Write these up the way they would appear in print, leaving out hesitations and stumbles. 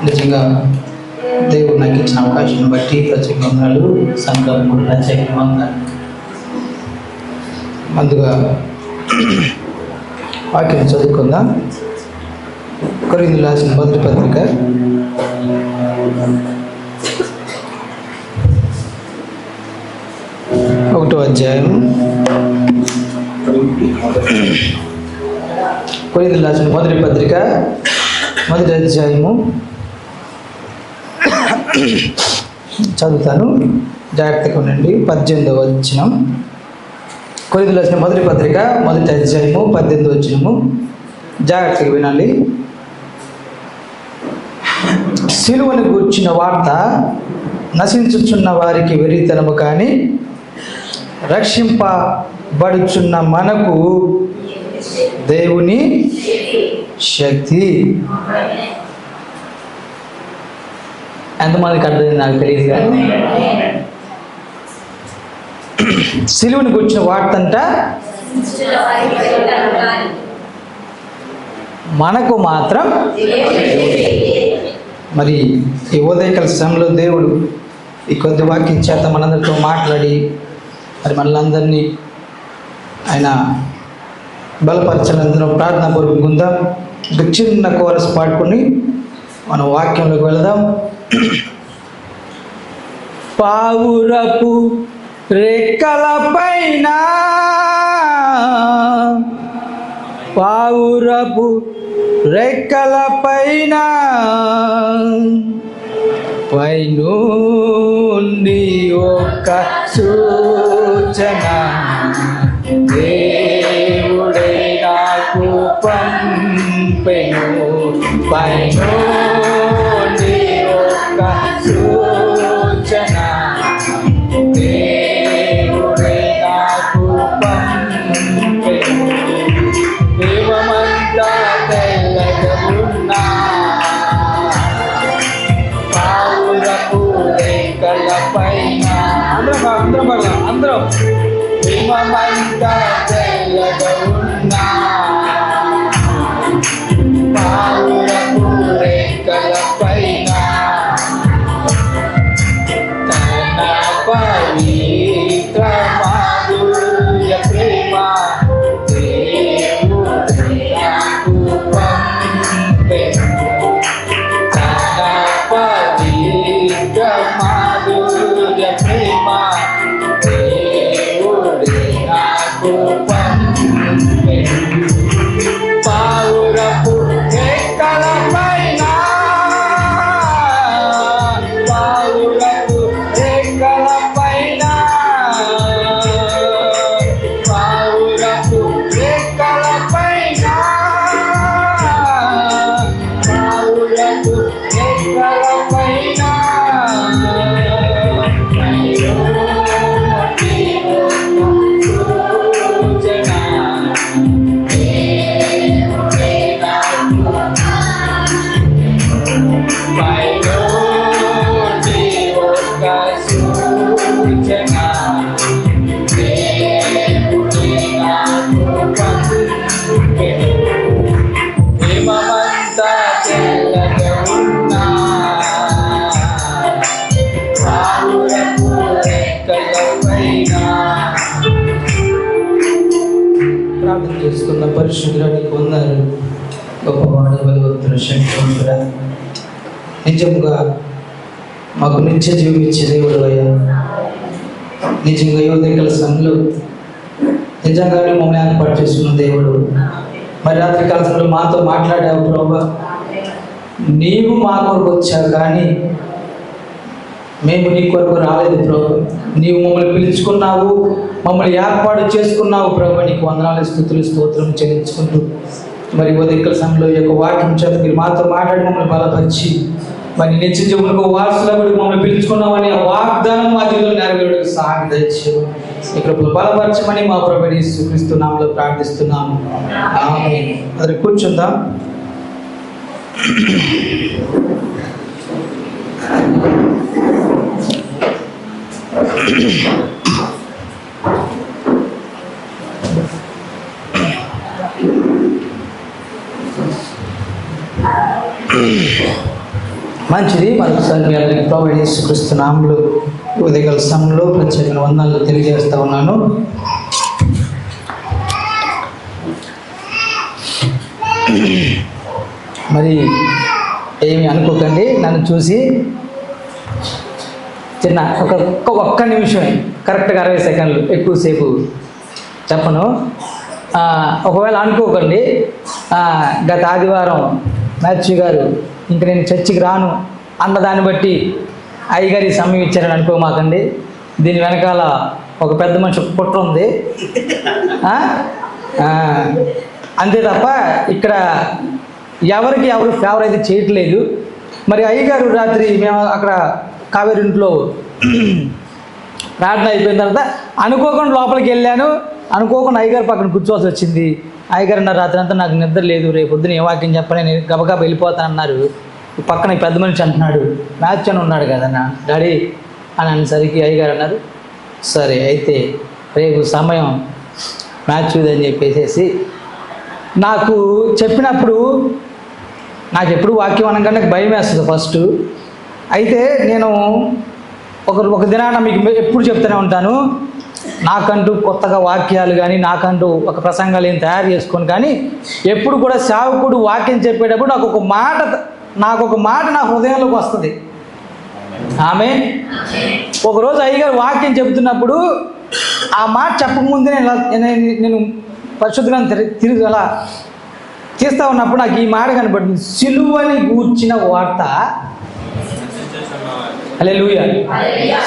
నిజంగా దేవుడు నాకు ఇచ్చిన అవకాశాన్ని బట్టి ప్రత్యేక వందనాలు. సంఘం కూడా ప్రత్యేక వందనాలు. ముందుగా వాక్యం చదువుకుందాం. కొరింథీయులకు రాసిన మొదటి పత్రిక 1వ అధ్యాయం. కొరింథీయులకు రాసిన మొదటి పత్రిక 1వ అధ్యాయము చదువుతాను, జాగ్రత్తగా ఉండండి. 18వ వచనం. కొరింథీయులకు రాసిన మొదటి పత్రిక 1వ అధ్యాయము 18వ వచనము. జాగ్రత్తగా వినాలి. సిలువను గూర్చిన వార్త నశించుచున్న వారికి వెర్రితనము, కానీ రక్షింపబడుచున్న మనకు దేవుని శక్తి. ఎంతమందికి అర్థమైంది నాకు తెలియదు, కానీ సిలువను గూర్చిన వార్త అంట మనకు మాత్రం. మరి ఈ ఉదయకాల సమయంలో దేవుడు ఈ కొద్ది వాక్యం చేత మనందరితో మాట్లాడి మరి మనలందరినీ ఆయన బలపరచాలందరం ప్రార్థన పూర్వకంగా ఉందాం. ఒక చిన్న కోరస్ పాడుకొని మనం వాక్యంలోకి వెళదాం. పావురపు రెక్కల పైన, పావురపు రెక్కల పైన పైనుండి ఒక సూచన దేవుడే నాకు పంపెను. పైనుండి ఒక సూచన దేవుడే నాకు పంపెను. దేవమంతా తెల్లగా ఉన్నా పావురపు రేఖల పైన, అందరం దేవమంతా తెల్లగా ఉన్నా పావురపు రేఖల పైన తన పవిత్ర మాధుర్య ప్రేమ పావురపు రెక్కల పైన, పావురపు రెక్కల పైన, పావురపు రెక్కల పైన, పావురపు రెక్కల పైన ప్రార్థన చేసుకున్న పరిశుద్ధునికి వందనాలు. గొప్పవాడు, బలవంతుడు, శక్తివంతుడా, నిజంగా మాకు నిత్య జీవం ఇచ్చే దేవుడు అయ్యా. నిజంగా యువతల సమయంలో నిజంగానే మమ్మల్ని ఏర్పాటు చేసుకున్న దేవుడు. మరి రాత్రి కాలంలో మాతో మాట్లాడావు ప్రభా. నీవు మా కొరకు వచ్చావు, కానీ మేము నీ కొరకు రాలేదు ప్రభు. నీవు మమ్మల్ని పిలుచుకున్నావు, మమ్మల్ని ఏర్పాటు చేసుకున్నావు ప్రభు. నీకు వందనాలు, స్తుతులు, స్తోత్రం చెల్లించుకుంటూ మరి ఉదయకాల సమయంలో ఈ యొక్క వాక్యం చేత మీరు మాతో మాట్లాడి మమ్మల్ని బలపరిచి మరి నిత్య జీవనకు వారసులుగా మమ్మల్ని పిలుచుకున్నామని ఆ వాగ్దానం మా జీవితంలో నెరవేరుటకు సహాయం దయచేయమని ఇక్కడ బలపరచమని మా ప్రభువైన యేసుక్రీస్తు నామములో ప్రార్థిస్తున్నాము. ఆమేన్. అందరూ కూర్చుందాం. మంచిది. మరొకసారి మీ అందరికీ ప్రభువైన యేసుక్రీస్తు నామములో ఉదయకాల సమయంలో ప్రత్యేకమైన వందనాలు తెలియజేస్తా ఉన్నాను. మరి ఏమి అనుకోకండి, నన్ను చూసి చిన్న ఒక్క నిమిషం, కరెక్ట్గా 60 సెకండ్లు, ఎక్కువసేపు చెప్పను. ఒకవేళ అనుకోకండి గత ఆదివారం మ్యాథ్యూ గారు ఇంక నేను చర్చికి రాను అన్నదాన్ని బట్టి అయ్యగారి సమయం ఇచ్చారని అనుకోమాకండి. దీని వెనకాల ఒక పెద్ద మనిషి కుట్ర ఉంది, అంతే తప్ప ఇక్కడ ఎవరికి ఎవరు ఫేవర్ అయితే చేయట్లేదు. మరి అయ్యగారు రాత్రి మేము అక్కడ కావేరి ఇంట్లో ప్రార్థన అయిపోయిన తర్వాత అనుకోకుండా లోపలికి వెళ్ళాను. అనుకోకుండా అయ్యగారు పక్కన కూర్చోవాల్సి వచ్చింది. అయ్యగారు అన్నారు, రాత్రి అంతా నాకు నిద్ర లేదు, రేపు పొద్దున ఏ వాక్యం చెప్పని నేను గబగబా వెళ్ళిపోతాను అన్నారు. పక్కన పెద్ద మనిషి అంటున్నాడు, మ్యాథ్యూ అని ఉన్నాడు కదన్నా డాడీ అని అనేసరికి అయ్యగారు అన్నారు, సరే అయితే రేపు సమయం మ్యాథ్యూది అని చెప్పేసి నాకు చెప్పినప్పుడు నాకు ఎప్పుడు వాక్యం అనగానే నాకు భయం వేస్తుంది ఫస్ట్. అయితే నేను ఒక దినాన మీకు ఎప్పుడు చెప్తూనే ఉంటాను, నాకంటూ కొత్తగా వాక్యాలు కానీ నాకంటూ ఒక ప్రసంగాలు ఏం తయారు చేసుకొని కానీ ఎప్పుడు కూడా సేవకుడు వాక్యం చెప్పేటప్పుడు నాకు ఒక మాట నా హృదయంలోకి వస్తుంది. ఒకరోజు అయ్యగారు వాక్యం చెబుతున్నప్పుడు ఆ మాట చెప్పకముందే నేను పరిశుద్ధంగా తిరిగి అలా తీస్తూ ఉన్నప్పుడు నాకు ఈ మాట కనపడింది, సిలువని గూర్చిన వార్త. హల్లెలూయా.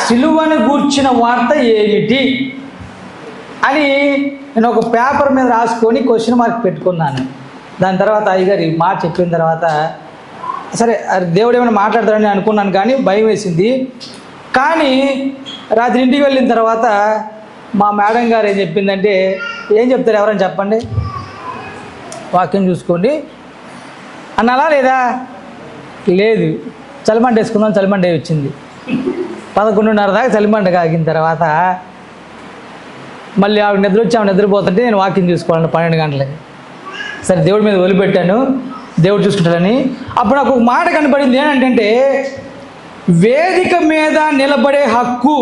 సిలువని గూర్చిన వార్త ఏమిటి అని నేను ఒక పేపర్ మీద రాసుకొని క్వశ్చన్ మార్క్ పెట్టుకున్నాను. దాని తర్వాత అయ్యగారు ఈ మాట చెప్పిన తర్వాత సరే దేవుడు ఏమైనా మాట్లాడతాడని అనుకున్నాను, కానీ భయం వేసింది. కానీ రాత్రి ఇంటికి వెళ్ళిన తర్వాత మా మేడం గారు ఏం చెప్పిందంటే, ఏం చెప్తారు ఎవరైనా చెప్పండి, వాక్యం చూసుకోండి అన్నాలా లేదా? లేదు, చలిమంట వేసుకుందాం, చలిమంట వచ్చింది. 11:30 దాకా చలిమంట కాగిన తర్వాత మళ్ళీ ఆవిడ నిద్ర వచ్చి ఆవిడ నిద్రపోతుంటే నేను వాక్యం చూసుకోవాలని 12 గంటలకి. సరే దేవుడి మీద వదిలిపెట్టాను, దేవుడు చూసుకుంటాడని. అప్పుడు నాకు ఒక మాట కనపడింది, ఏంటంటే వేదిక మీద నిలబడే హక్కు.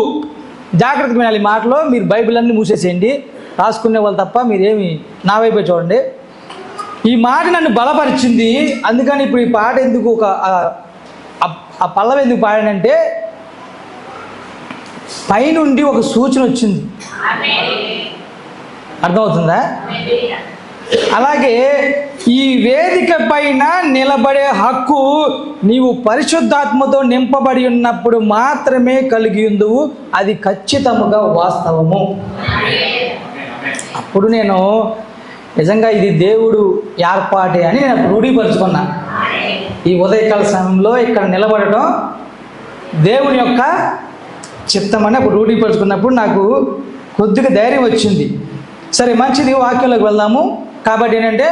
జాగ్రత్తగా వినాలి ఈ మాటలో. మీరు బైబిల్ అన్నీ మూసేసేయండి, రాసుకునే వాళ్ళు తప్ప మీరేమి నా వైపే చూడండి. ఈ మాట నన్ను బలపరిచింది. అందుకని ఇప్పుడు ఈ పాట ఎందుకు ఆ పల్లవి ఎందుకు పాడానంటే పైనుండి ఒక సూచన వచ్చింది. అర్థమవుతుందా? అలాగే ఈ వేదిక పైన నిలబడే హక్కు నీవు పరిశుద్ధాత్మతో నింపబడి ఉన్నప్పుడు మాత్రమే కలిగి ఉందువు. అది ఖచ్చితముగా వాస్తవము. అప్పుడు నేను నిజంగా ఇది దేవుడు ఏర్పాటే అని నేను రూఢీపరుచుకున్నా. ఈ ఉదయకాల సమయంలో ఇక్కడ నిలబడటం దేవుని యొక్క చిత్తం అని అప్పుడు రూఢీపరుచుకున్నప్పుడు నాకు కొద్దిగా ధైర్యం వచ్చింది. సరే మంచిది, వాక్యంలోకి వెళ్దాము. కాబట్టి ఏంటంటే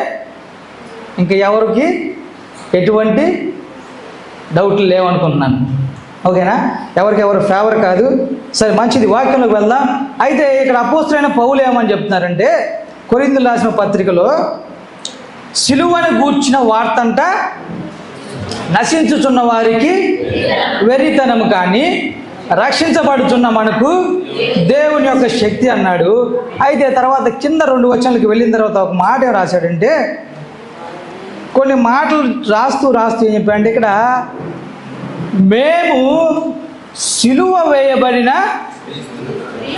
ఇంకా ఎవరికి ఎటువంటి డౌట్లు లేవనుకుంటున్నాను. ఓకేనా? ఎవరికెవరు ఫేవర్ కాదు. సరే మంచిది, వాక్యంలోకి వెళ్దాం. అయితే ఇక్కడ అపోస్తలుడైన పౌలు ఏమని చెప్తున్నారంటే, కొరింథీయులకు రాసిన పత్రికలో సిలువను గూర్చిన వార్తంట నశించుచున్న వారికి వెర్రితనము, కానీ రక్షించబడుచున్న మనకు దేవుని యొక్క శక్తి అన్నాడు. అయితే తర్వాత కింద 2 వచనాలకు వెళ్ళిన తర్వాత ఒక మాట ఏం రాశాడంటే, కొన్ని మాటలు రాస్తూ ఏం చెప్పాడంటే, ఇక్కడ మేము సిలువ వేయబడిన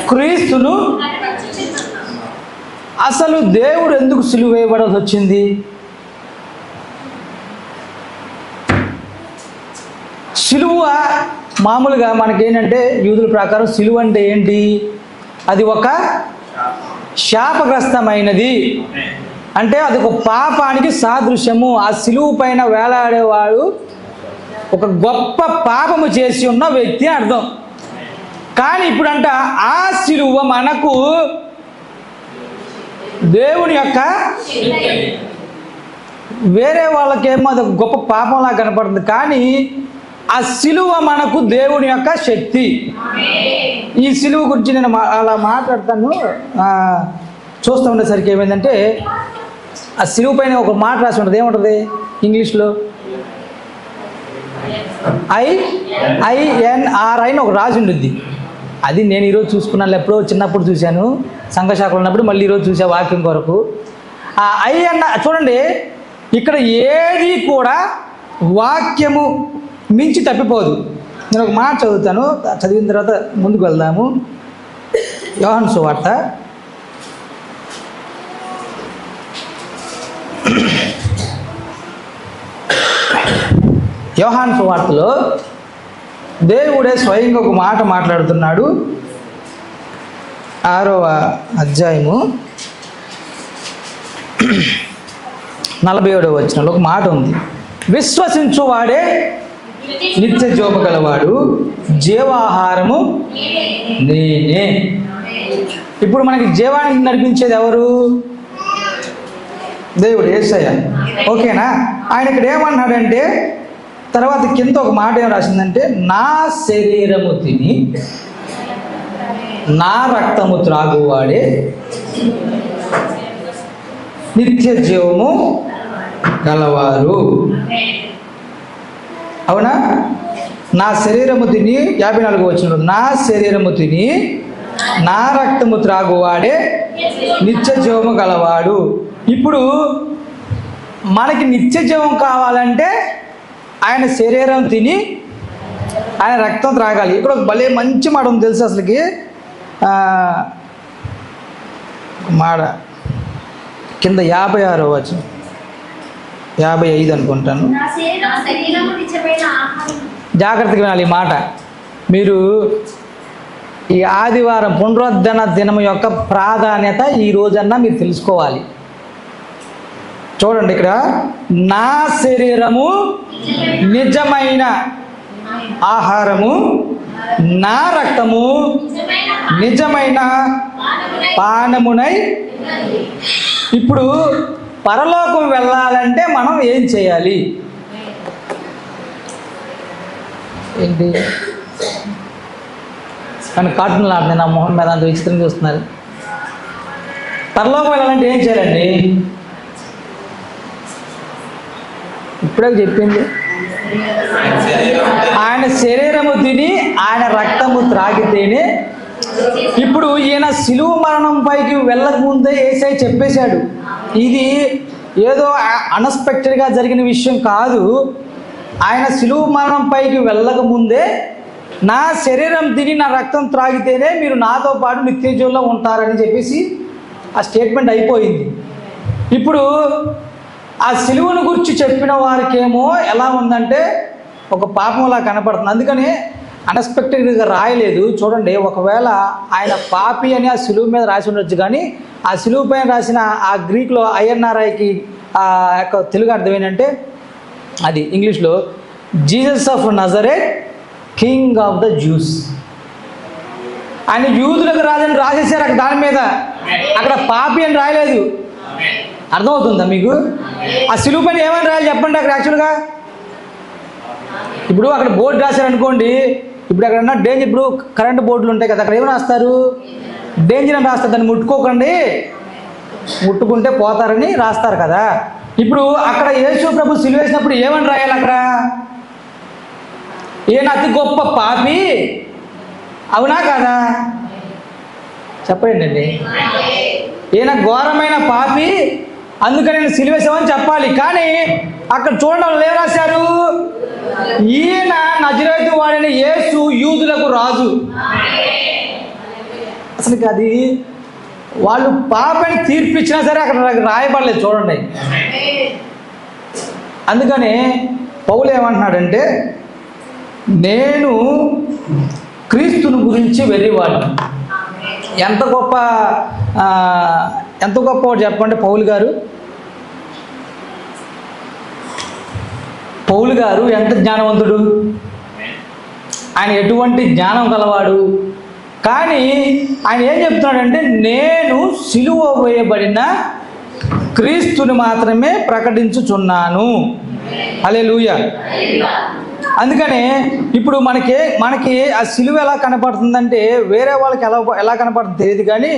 క్రీస్తును, అసలు దేవుడు ఎందుకు సిలువ వేయబడాల్సి వచ్చింది? సిలువ మామూలుగా మనకేంటంటే యూదుల ప్రకారం సిలువ అంటే ఏంటి? అది ఒక శాపగ్రస్తమైనది, అంటే అది ఒక పాపానికి సాదృశ్యము. ఆ సిలువ పైన వేలాడేవాడు ఒక గొప్ప పాపము చేసి ఉన్న వ్యక్తి అర్థం. కానీ ఇప్పుడంట ఆ సిలువ మనకు దేవుని యొక్క, వేరే వాళ్ళకేమో అది గొప్ప పాపంలా కనపడుతుంది, కానీ ఆ సిలువ మనకు దేవుని యొక్క శక్తి. ఈ సిలువ గురించి నేను అలా మాట్లాడతాను. చూస్తూ ఉండేసరికి ఏమైందంటే, ఆ సిలువ పైన ఒక మాట రాసి ఉంటుంది. ఏముంటుంది ఇంగ్లీష్లో? INRI అని ఒక రాసి ఉండుద్ది. అది నేను ఈరోజు చూసుకున్నాను, ఎప్పుడో చిన్నప్పుడు చూశాను, సంఘశాఖలో ఉన్నప్పుడు, మళ్ళీ ఈరోజు చూసా వాక్యం కొరకు. ఆ ఐ అన్న చూడండి, ఇక్కడ ఏది కూడా వాక్యము మించి తప్పిపోదు. నేను ఒక మాట చదువుతాను, చదివిన తర్వాత ముందుకు వెళ్దాము. యోహాను సువార్త యోహాను సువార్తలో దేవుడే స్వయంగా ఒక మాట మాట్లాడుతున్నాడు. 6వ అధ్యాయము 47వ వచనంలో ఒక మాట ఉంది. విశ్వసించువాడే నిత్య జీవము గలవాడు, జీవాహారము నేనే. ఇప్పుడు మనకి జీవానికి నడిపించేది ఎవరు? దేవుడు, యేసయ్య. ఓకేనా? ఆయన ఇక్కడ ఏమన్నాడంటే, తర్వాత కింద ఒక మాట ఏం రాసిందంటే, నా శరీరము తిని నా రక్తము త్రాగువాడే నిత్య జీవము గలవారు. అవునా? నా శరీరము తిని 54 వచనం, నా శరీరము తిని నా రక్తము త్రాగువాడే నిత్య జీవము గలవాడు. ఇప్పుడు మనకి నిత్య జీవం కావాలంటే ఆయన శరీరం తిని ఆయన రక్తం త్రాగాలి. ఇక్కడ ఒక భలే మంచి మాట ఉంది తెలుసు అసలుకి. మాట కింద 56వ వచనం, 55 అనుకుంటాను. జాగ్రత్తగా వినాలి ఈ మాట. మీరు ఈ ఆదివారం పునరుద్ధరణ దినం యొక్క ప్రాధాన్యత ఈ రోజన్నా మీరు తెలుసుకోవాలి. చూడండి, ఇక్కడ నా శరీరము నిజమైన ఆహారము, నా రక్తము నిజమైన పానమునై. ఇప్పుడు పరలోకం వెళ్ళాలంటే మనం ఏం చేయాలి? ఏంటి కానీ కార్టూన్లు ఆడినాయి నా మొహం మీద, అంత విచిత్రం చూస్తున్నారు. పరలోకం వెళ్ళాలంటే ఏం చేయాలండి? ఇప్పుడే చెప్పింది, ఆయన శరీరము తిని ఆయన రక్తము త్రాగితేనే. ఇప్పుడు ఈయన శిలువ మరణం పైకి వెళ్ళక ముందే యేసయ్య చెప్పేశాడు. ఇది ఏదో అన్ఎక్స్పెక్టెడ్గా జరిగిన విషయం కాదు. ఆయన శిలువ మరణం పైకి వెళ్ళక ముందే, నా శరీరం తిని నా రక్తం త్రాగితేనే మీరు నాతో పాటు నిత్య జీవంలో ఉంటారని చెప్పేసి ఆ స్టేట్మెంట్ అయిపోయింది. ఇప్పుడు ఆ సిలువను గురించి చెప్పిన వారికేమో ఎలా ఉందంటే ఒక పాపంలా కనపడుతుంది. అందుకని అన్ఎక్స్పెక్టెడ్గా రాయలేదు. చూడండి, ఒకవేళ ఆయన పాపి అని ఆ సిలువ మీద రాసి ఉండొచ్చు, కానీ ఆ సిలువ పైన రాసిన ఆ గ్రీక్లో INRIకి ఆ యొక్క తెలుగు అర్థం ఏంటంటే, అది ఇంగ్లీష్లో Jesus of Nazareth king of the juice. ఆయన యూదులకు రాజని రాసేసారు అక్కడ, దాని మీద అక్కడ పాపి అని రాయలేదు. అర్థమవుతుందా మీకు? ఆ సిలువ పైన ఏమని రాయాలి చెప్పండి అక్కడ యాక్చువల్గా? ఇప్పుడు అక్కడ బోర్డు రాశారనుకోండి, ఇప్పుడు అక్కడ డేంజర్, ఇప్పుడు కరెంటు బోర్డులు ఉంటాయి కదా, అక్కడ ఏమని రాస్తారు? డేంజర్ అని రాస్తారు. దాన్ని ముట్టుకోకండి, ముట్టుకుంటే పోతారని రాస్తారు కదా. ఇప్పుడు అక్కడ యేసు ప్రభు సిలువ వేసినప్పుడు ఏమని రాయాలి అక్కడ? ఈయన అతి గొప్ప పాపి, అవునా కాదా? చెప్పండి అండి. ఈయన ఘోరమైన పాపి, అందుకని నేను సిలువేసామని చెప్పాలి. కానీ అక్కడ చూడడం వాళ్ళు ఏం రాశారు? ఈయన నజరేతు వాడైన యేసు యూదులకు రాజు. అసలు అది వాళ్ళు పాపని తీర్పిచ్చినా సరే అక్కడ రాయబడలేదు. చూడండి, అందుకని పౌలు ఏమంటున్నాడంటే, నేను క్రీస్తుని గురించి వెర్రివాడిని. ఎంత గొప్పవాడు చెప్పండి పౌలు గారు. పౌలు గారు ఎంత జ్ఞానవంతుడు, ఆయన ఎటువంటి జ్ఞానం గలవాడు. కానీ ఆయన ఏం చెప్తున్నాడంటే, నేను సిలువ వేయబడిన క్రీస్తుని మాత్రమే ప్రకటించుచున్నాను. హల్లెలూయా. అందుకనే ఇప్పుడు మనకి ఆ సిలువ ఎలా కనపడుతుందంటే, వేరే వాళ్ళకి ఎలా కనపడుతుంది తెలియదు, కానీ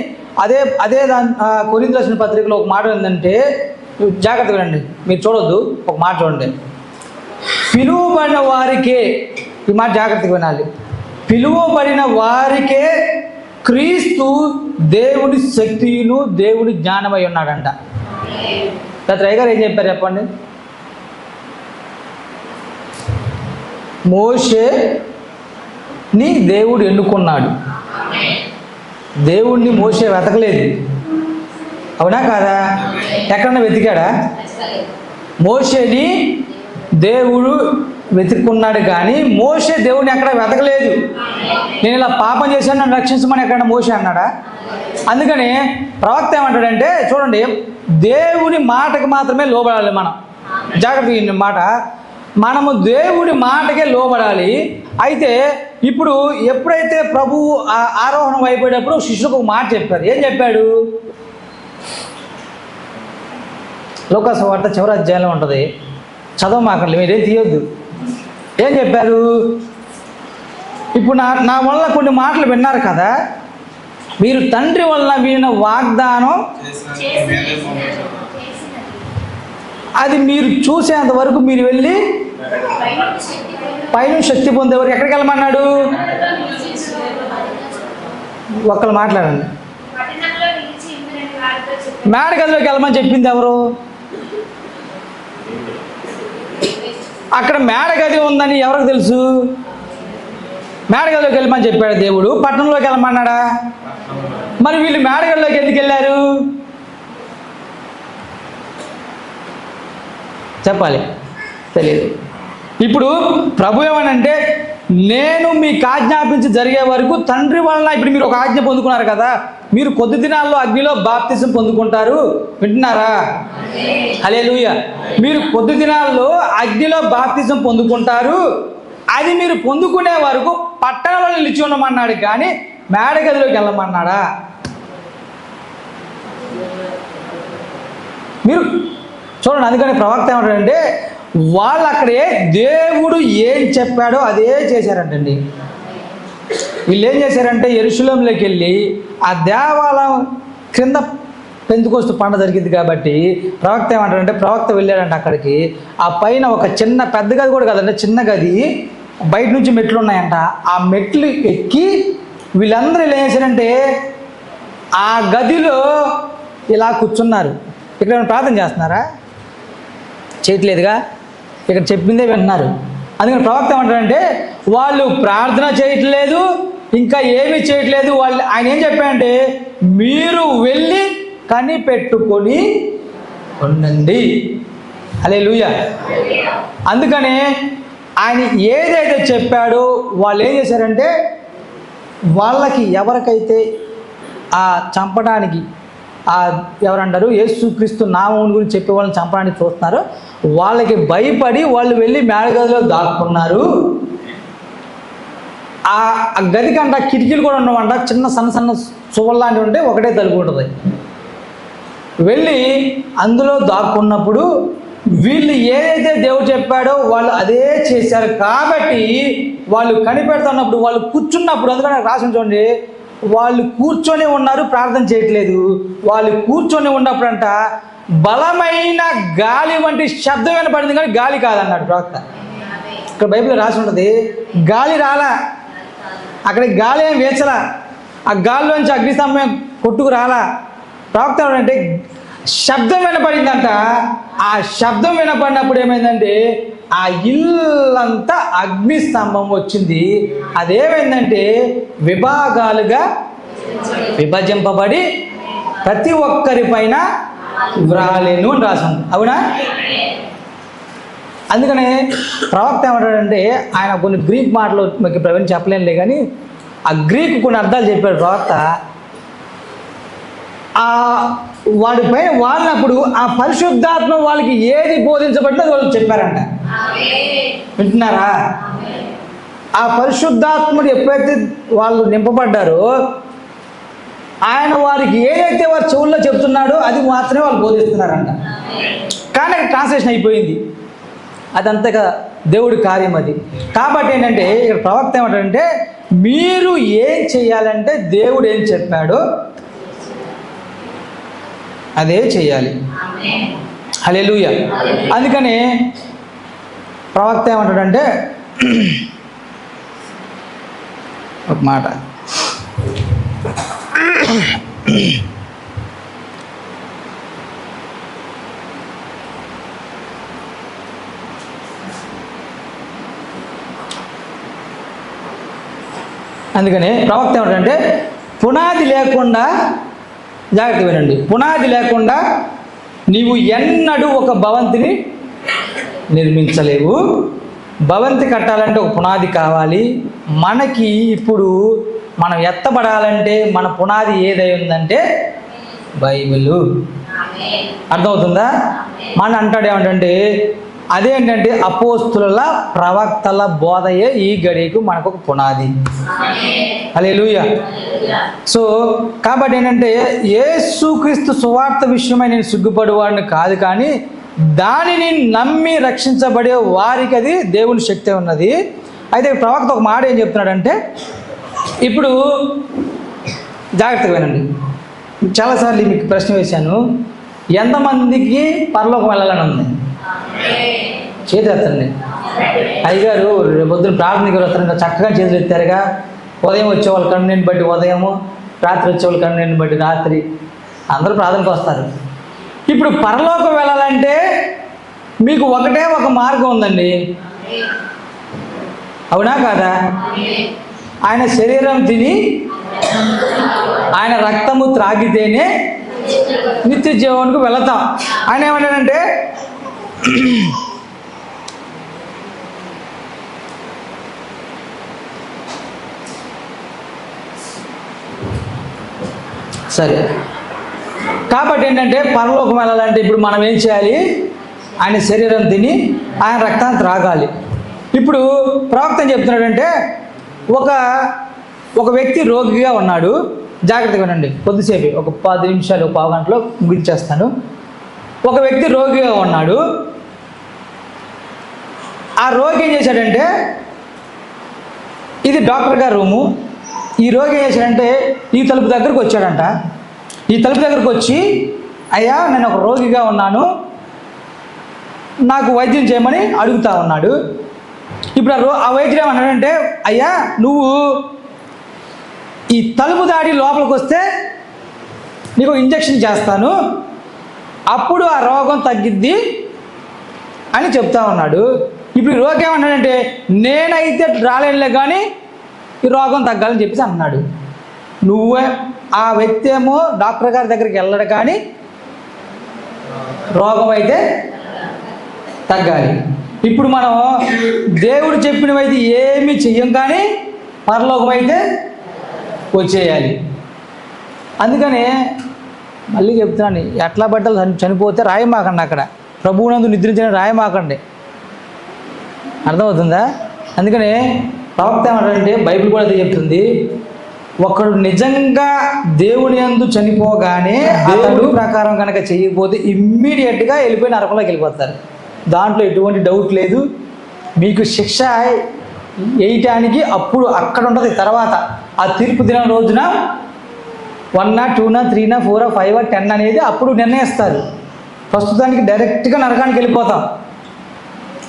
అదే కొరింథీయులకు రాసిన పత్రికలో ఒక మాట ఏంటంటే, జాగ్రత్తగా రండి, మీరు చూడొద్దు, ఒక మాట చూడండి. పిలువబడిన వారికే, ఈ మాట జాగ్రత్తగా వినాలి, పిలువబడిన వారికే క్రీస్తు దేవుని శక్తియును దేవుని జ్ఞానమై ఉన్నాడంట. రయ్య గారు ఏం చెప్పారు చెప్పండి? మోషేని దేవుడు ఎన్నుకున్నాడు. దేవుణ్ణి మోషే వెతకలేదు, అవునా కాదా? ఎక్కడన్నా వెతికాడా? మోషేని దేవుడు వెతుక్కున్నాడు కానీ మోషే దేవుడిని ఎక్కడ వెతకలేదు. నేను ఇలా పాపం చేశాను, నన్ను రక్షించమని ఎక్కడ మోషే అన్నాడా? అందుకని ప్రవక్త ఏమంటాడంటే, చూడండి, దేవుని మాటకి మాత్రమే లోబడాలి మనం. జాగ్రత్తగా మాట, మనము దేవుడి మాటకే లోబడాలి. అయితే ఇప్పుడు ఎప్పుడైతే ప్రభువు ఆరోహణం అయిపోయేటప్పుడు శిష్యులకు ఒక మాట చెప్పారు. ఏం చెప్పాడు? లోకాసు వార్త చివరి అధ్యాయంలో ఉంటుంది, చదవమాకండి, మీరేం తీయొద్దు. ఏం చెప్పారు? ఇప్పుడు నా వల్ల కొన్ని మాటలు విన్నారు కదా, మీరు తండ్రి వలన విన్న వాగ్దానం అది మీరు చూసేంత వరకు మీరు వెళ్ళి పైన శక్తి పొందేవారు. ఎక్కడికి వెళ్ళమన్నాడు? ఒక్కరు మాట్లాడండి. మేడగదిలోకి వెళ్ళమని చెప్పింది ఎవరు? అక్కడ మేడగది ఉందని ఎవరికి తెలుసు? మేడగదిలోకి వెళ్ళమని చెప్పాడు దేవుడు. పట్టణంలోకి వెళ్ళమన్నాడా? మరి వీళ్ళు మేడగదిలోకి ఎందుకు వెళ్ళారు చెప్పాలి, తెలియదు. ఇప్పుడు ప్రభు ఏమనంటే, నేను మీకు ఆజ్ఞాపించి జరిగే వరకు తండ్రి వలన, ఇప్పుడు మీరు ఒక ఆజ్ఞ పొందుకున్నారు కదా, మీరు కొద్ది దినాల్లో అగ్నిలో బాప్తిసం పొందుకుంటారు. వింటున్నారా? హల్లెలూయా. మీరు కొద్ది దినాల్లో అగ్నిలో బాప్తిసం పొందుకుంటారు. అది మీరు పొందుకునే వరకు పట్టణంలో నిలిచి ఉండమన్నాడు కానీ మేడగదిలోకి వెళ్ళమన్నాడా? మీరు చూడండి. అందుకని ప్రవక్త ఏమంటాడంటే, వాళ్ళు అక్కడే దేవుడు ఏం చెప్పాడో అదే చేశారంటండి. వీళ్ళు ఏం చేశారంటే, యెరూషలేములోకి వెళ్ళి ఆ దేవాలయం క్రింద పెంతెకోస్తు పండుగ జరిగింది కాబట్టి ప్రవక్త ఏమంటాడంటే, ప్రవక్త వెళ్ళాడంటే అక్కడికి, ఆ పైన ఒక చిన్న, పెద్ద గది కూడా కదంటే, చిన్న గది, బయట నుంచి మెట్లు ఉన్నాయంట. ఆ మెట్లు ఎక్కి వీళ్ళందరూ ఇలా చేశారంటే ఆ గదిలో ఇలా కూర్చున్నారు. ఇక్కడ ఏమైనా ప్రార్థన చేస్తున్నారా? చేయట్లేదుగా. ఇక్కడ చెప్పిందే వింటున్నారు. అందుకని ప్రవక్త ఏమంటారంటే, వాళ్ళు ప్రార్థన చేయట్లేదు, ఇంకా ఏమీ చేయట్లేదు. ఆయన ఏం చెప్పారంటే, మీరు వెళ్ళి కనిపెట్టుకొని ఉండండి. హల్లెలూయా. అందుకనే ఆయన ఏదైతే చెప్పాడో వాళ్ళు ఏం చేశారంటే, వాళ్ళకి ఎవరికైతే ఆ చంపడానికి ఎవరంటారు, యేసుక్రీస్తు నామం గురించి చెప్పే వాళ్ళని చంపడానికి చూస్తున్నారో వాళ్ళకి భయపడి వాళ్ళు వెళ్ళి మేడగదిలో దాక్కున్నారు. ఆ గది కంట కిటికీలు కూడా ఉండవంట, చిన్న సన్న సన్న సువల్లాంటివి ఉంటే ఒకటే తలుపు ఉంటుంది. వెళ్ళి అందులో దాక్కున్నప్పుడు వీళ్ళు ఏదైతే దేవుడు చెప్పాడో వాళ్ళు అదే చేశారు. కాబట్టి వాళ్ళు కనిపెడుతున్నప్పుడు, వాళ్ళు కూర్చున్నప్పుడు, అందుకని రాసిన చూడండి, వాళ్ళు కూర్చొని ఉన్నారు, ప్రార్థన చేయట్లేదు. వాళ్ళు కూర్చొని ఉన్నప్పుడంట బలమైన గాలి వంటి శబ్దం వినపడింది కానీ గాలి కాదన్నాడు ప్రవక్త. ఇక్కడ బైబిల్లో రాసి ఉంటుంది, గాలి రాలా, అక్కడికి గాలి ఏం వేచలా, ఆ గాలిలోంచి అగ్నిస్తంభం కొట్టుకు రాలా. ప్రవక్త అంటే శబ్దం వినపడిందంట. ఆ శబ్దం వినపడినప్పుడు ఏమైందంటే ఆ ఇల్లంతా అగ్నిస్తంభం వచ్చింది. అదేమైందంటే విభాగాలుగా విభజింపబడి ప్రతి ఒక్కరి పైన వ్రాలేను అని రాసింది. అవునా? అందుకనే ప్రవక్త ఏమంటాడంటే, ఆయన కొన్ని గ్రీక్ మాటలు మీకు ప్రవీణ్ చెప్పలేనులే కానీ ఆ గ్రీక్ కొన్ని అర్థాలు చెప్పాడు ప్రవక్త. వాడిపైన వాడినప్పుడు ఆ పరిశుద్ధాత్మ వాళ్ళకి ఏది బోధించబడిందో వాళ్ళు చెప్పారంట. వింటున్నారా? ఆ పరిశుద్ధాత్ముడు ఎప్పుడైతే వాళ్ళు నింపబడ్డారో ఆయన వారికి ఏదైతే వారి చెవుల్లో చెప్తున్నాడో అది మాత్రమే వాళ్ళు బోధిస్తున్నారంట. కానీ ట్రాన్స్లేషన్ అయిపోయింది. అదంతగా దేవుడి కార్యం అది. కాబట్టి ఏంటంటే ఇక్కడ ప్రవక్త ఏమంటాడంటే, మీరు ఏం చేయాలంటే దేవుడు ఏం చెప్పాడో అదే చేయాలి. హల్లెలూయా. అందుకనే ప్రవక్త ఏమంటాడంటే ఒక మాట, అందుకని ప్రవక్త ఏమంటాడంటే పునాది లేకుండా, జాగ్రత్త వినండి, పునాది లేకుండా నీవు ఎన్నడూ ఒక భవంతిని నిర్మించలేవు. భవంతి కట్టాలంటే ఒక పునాది కావాలి. మనకి ఇప్పుడు మనం ఎత్తబడాలంటే మన పునాది ఏదై ఉందంటే బైబిల్. అర్థమవుతుందా? మన అంటాడు ఏమంటే అదేంటంటే అపోస్తుల ప్రవక్తల బోధయే ఈ గడియకు మనకు ఒక పునాది. హల్లెలూయా. సో కాబట్టి ఏంటంటే యేసుక్రీస్తు సువార్త విషయమై నేను సిగ్గుపడేవాడిని కాదు, కానీ దానిని నమ్మి రక్షించబడే వారికి అది దేవుని శక్తి ఉన్నది. అయితే ప్రవక్త ఒక మాట ఏం చెప్తున్నాడంటే, ఇప్పుడు జాగ్రత్తగా వినండి, చాలాసార్లు మీకు ప్రశ్న వేశాను, ఎంతమందికి పరలోకం వెళ్ళాలని ఉంది? చేతులు ఎత్తండి. అయ్యగారు రేపు పొద్దున ప్రార్థనకి వస్తారంట, చక్కగా చేతులు ఎత్తారుగా. ఉదయం వచ్చేవాళ్ళు కన్నుని బట్టి ఉదయము, రాత్రి వచ్చేవాళ్ళు కన్నుని బట్టి రాత్రి, అందరూ ప్రార్థనకు వస్తారు. ఇప్పుడు పరలోకం వెళ్ళాలంటే మీకు ఒకటే ఒక మార్గం ఉందండి, అవునా కాదా? ఆయన శరీరం తిని ఆయన రక్తము త్రాగితేనే నిత్య జీవానికి వెళతాం. ఆయన ఏమంటాడంటే సరే, కాబట్టి ఏంటంటే పరలోకం వెళ్ళాలంటే ఇప్పుడు మనం ఏం చేయాలి? ఆయన శరీరం తిని ఆయన రక్తాన్ని త్రాగాలి. ఇప్పుడు ప్రవక్త చెప్తున్నాడంటే ఒక వ్యక్తి రోగిగా ఉన్నాడు. జాగ్రత్తగా వినండి, కొద్దిసేపు ఒక 10 నిమిషాలు, పావు గంటలో ముగించేస్తాను. ఒక వ్యక్తి రోగిగా ఉన్నాడు. ఆ రోగి ఏం చేశాడంటే, ఇది డాక్టర్ గారి రూము, ఈ రోగి ఏం చేశాడంటే ఈ తలుపు దగ్గరకు వచ్చాడంట. ఈ తలుపు దగ్గరకు వచ్చి, అయ్యా నేను ఒక రోగిగా ఉన్నాను, నాకు వైద్యం చేయమని అడుగుతా ఉన్నాడు. ఇప్పుడు ఆ వైద్యుడు ఏమన్నాడంటే, అయ్యా నువ్వు ఈ తలుపు దాడి లోపలికి వస్తే నీకు ఇంజెక్షన్ చేస్తాను, అప్పుడు ఆ రోగం తగ్గిద్ది అని చెప్తా ఉన్నాడు. ఇప్పుడు ఈ రోగి ఏమన్నాడంటే, నేనైతే రాలేనులే కానీ ఈ రోగం తగ్గాలని చెప్పేసి అన్నాడు. నువ్వే ఆ వ్యక్తి ఏమో డాక్టర్ గారి దగ్గరికి వెళ్ళడు, కానీ రోగం అయితే తగ్గాలి. ఇప్పుడు మనం దేవుడు చెప్పినవైతే ఏమీ చెయ్యం, కానీ పరలోకం అయితే వచ్చేయాలి. అందుకని మళ్ళీ చెప్తున్నాను, ఎట్లా బట్టలు చనిపోతే రాయమాకండి, అక్కడ ప్రభువునందు నిద్రించిన రాయమాకండి. అర్థమవుతుందా? అందుకని ప్రవక్త ఏమంటారంటే, బైబిల్ కూడా అదే చెప్తుంది, ఒకడు నిజంగా దేవుని యందు చనిపోగానే దేవుడి ప్రకారం కనుక చేయకపోతే ఇమ్మీడియట్గా వెళ్ళిపోయి నరకంలోకి వెళ్ళిపోతారు. దాంట్లో ఎటువంటి డౌట్ లేదు. మీకు శిక్ష వేయటానికి అప్పుడు అక్కడ ఉంటుంది. తర్వాత ఆ తీర్పు దినం రోజున 1 2 3 4 5 10 అనేది అప్పుడు నిర్ణయిస్తారు. ప్రస్తుతానికి డైరెక్ట్గా నరకానికి వెళ్ళిపోతాం.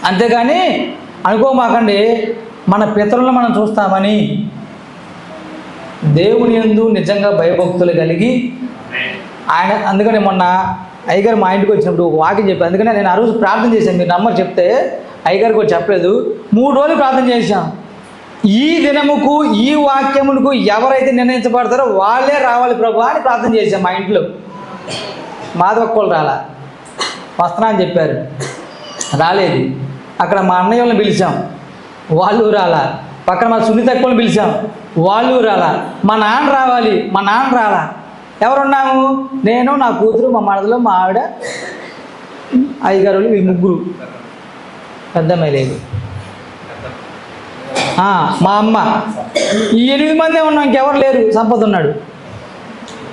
అంతేగాని అనుకోమాకండి మన పితరులను మనం చూస్తామని. దేవుని యందు నిజంగా భయభక్తులు కలిగి ఆయన, అందుకని మొన్న అయ్యగారు మా ఇంటికి వచ్చినప్పుడు ఒక వాక్యం చెప్పాను. అందుకని నేను ఆ రోజు ప్రార్థన చేశాను. మీరు నమ్మరు, చెప్తే అయ్యగారు కూడా చెప్పలేదు. 3 రోజులు ప్రార్థన చేశాం. ఈ దినముకు ఈ వాక్యములకు ఎవరైతే నిర్ణయించబడతారో వాళ్ళే రావాలి ప్రభు అని ప్రార్థన చేశాం. మా ఇంట్లో మాధవక్కలు రాలా, వస్తున్నా అని చెప్పారు, రాలేదు. అక్కడ మా అన్నయ్య వాళ్ళని పిలిచాం, వాళ్ళు రాలా. పక్కన మా సునీతక్కలను పిలిచాం, వాళ్ళు రాలా. మా నాన్న రావాలి, మా నాన్న రాలా. ఎవరున్నాము? నేను, నా కూతురు, మా మనదలో, మా ఆవిడ, అయ్యగారు, ఈ ముగ్గురు, పెద్దమ్మాయి లేదు, మా అమ్మ, ఈ 8 మందే ఉన్నాం. ఇంకెవరు లేరు. సంపద ఉన్నాడు,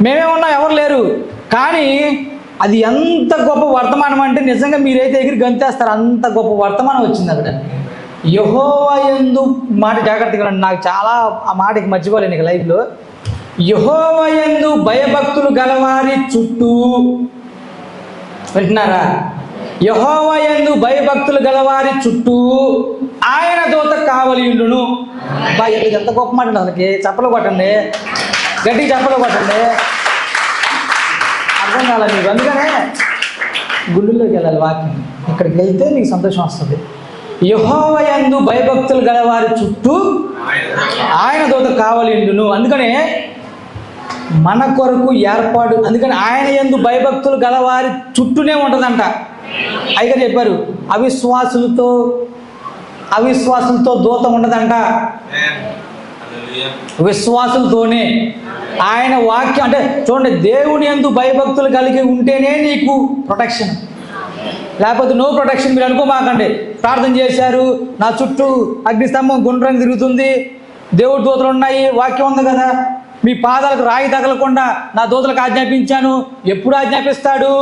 మేమే ఉన్నాం, ఎవరు లేరు. కానీ అది ఎంత గొప్ప వర్తమానం అంటే నిజంగా మీరైతే ఎగిరి గంతేస్తారు, అంత గొప్ప వర్తమానం వచ్చింది అక్కడ. యెహోవా యందు మాట జాగ్రత్తగా, నాకు చాలా ఆ మాటకి మర్చిపోలేను ఇక లైఫ్లో. యెహోవా యందు భయభక్తులు గలవారి చుట్టూ, వింటున్నారా? యెహోవా యందు భయభక్తులు గలవారి చుట్టూ ఆయన దూత కావలి ఉండును. ఇది ఎంత గొప్ప మాట అండి అసలుకి. చప్పలు కొట్టండి, గట్టిగా చప్పలు కొట్టండి. అర్థం కాలేదు మీకు, అందుకనే గుళ్ళలోకి వెళ్ళాలి వాక్యం. ఇక్కడికి వెళ్తే మీకు సంతోషం వస్తుంది. యెహోవా యందు భయభక్తులు గలవారి చుట్టూ ఆయన దూత కావలి ఉండును. అందుకనే మన కొరకు ఏర్పాటు, అందుకని ఆయన యందు భయభక్తులు గలవారి చుట్టూనే ఉంటుందంట. అయిగా చెప్పారు, అవిశ్వాసులతో దూత ఉండదంట. విశ్వాసులతోనే ఆయన వాక్యం, అంటే చూడండి, దేవుని యందు భయభక్తులు కలిగి ఉంటేనే నీకు ప్రొటెక్షన్, లేకపోతే నో ప్రొటెక్షన్. మీరు అనుకోమాకండి, ప్రార్థన చేశారు, నా చుట్టూ అగ్నిస్తంభం గుండ్రంగా తిరుగుతుంది, దేవుడి దూతలు ఉన్నాయి, వాక్యం ఉంది కదా, మీ పాదాలకు రాయి తగలకుండా నా దూతలకు ఆజ్ఞాపించాను. ఎప్పుడు ఆజ్ఞాపిస్తాడు?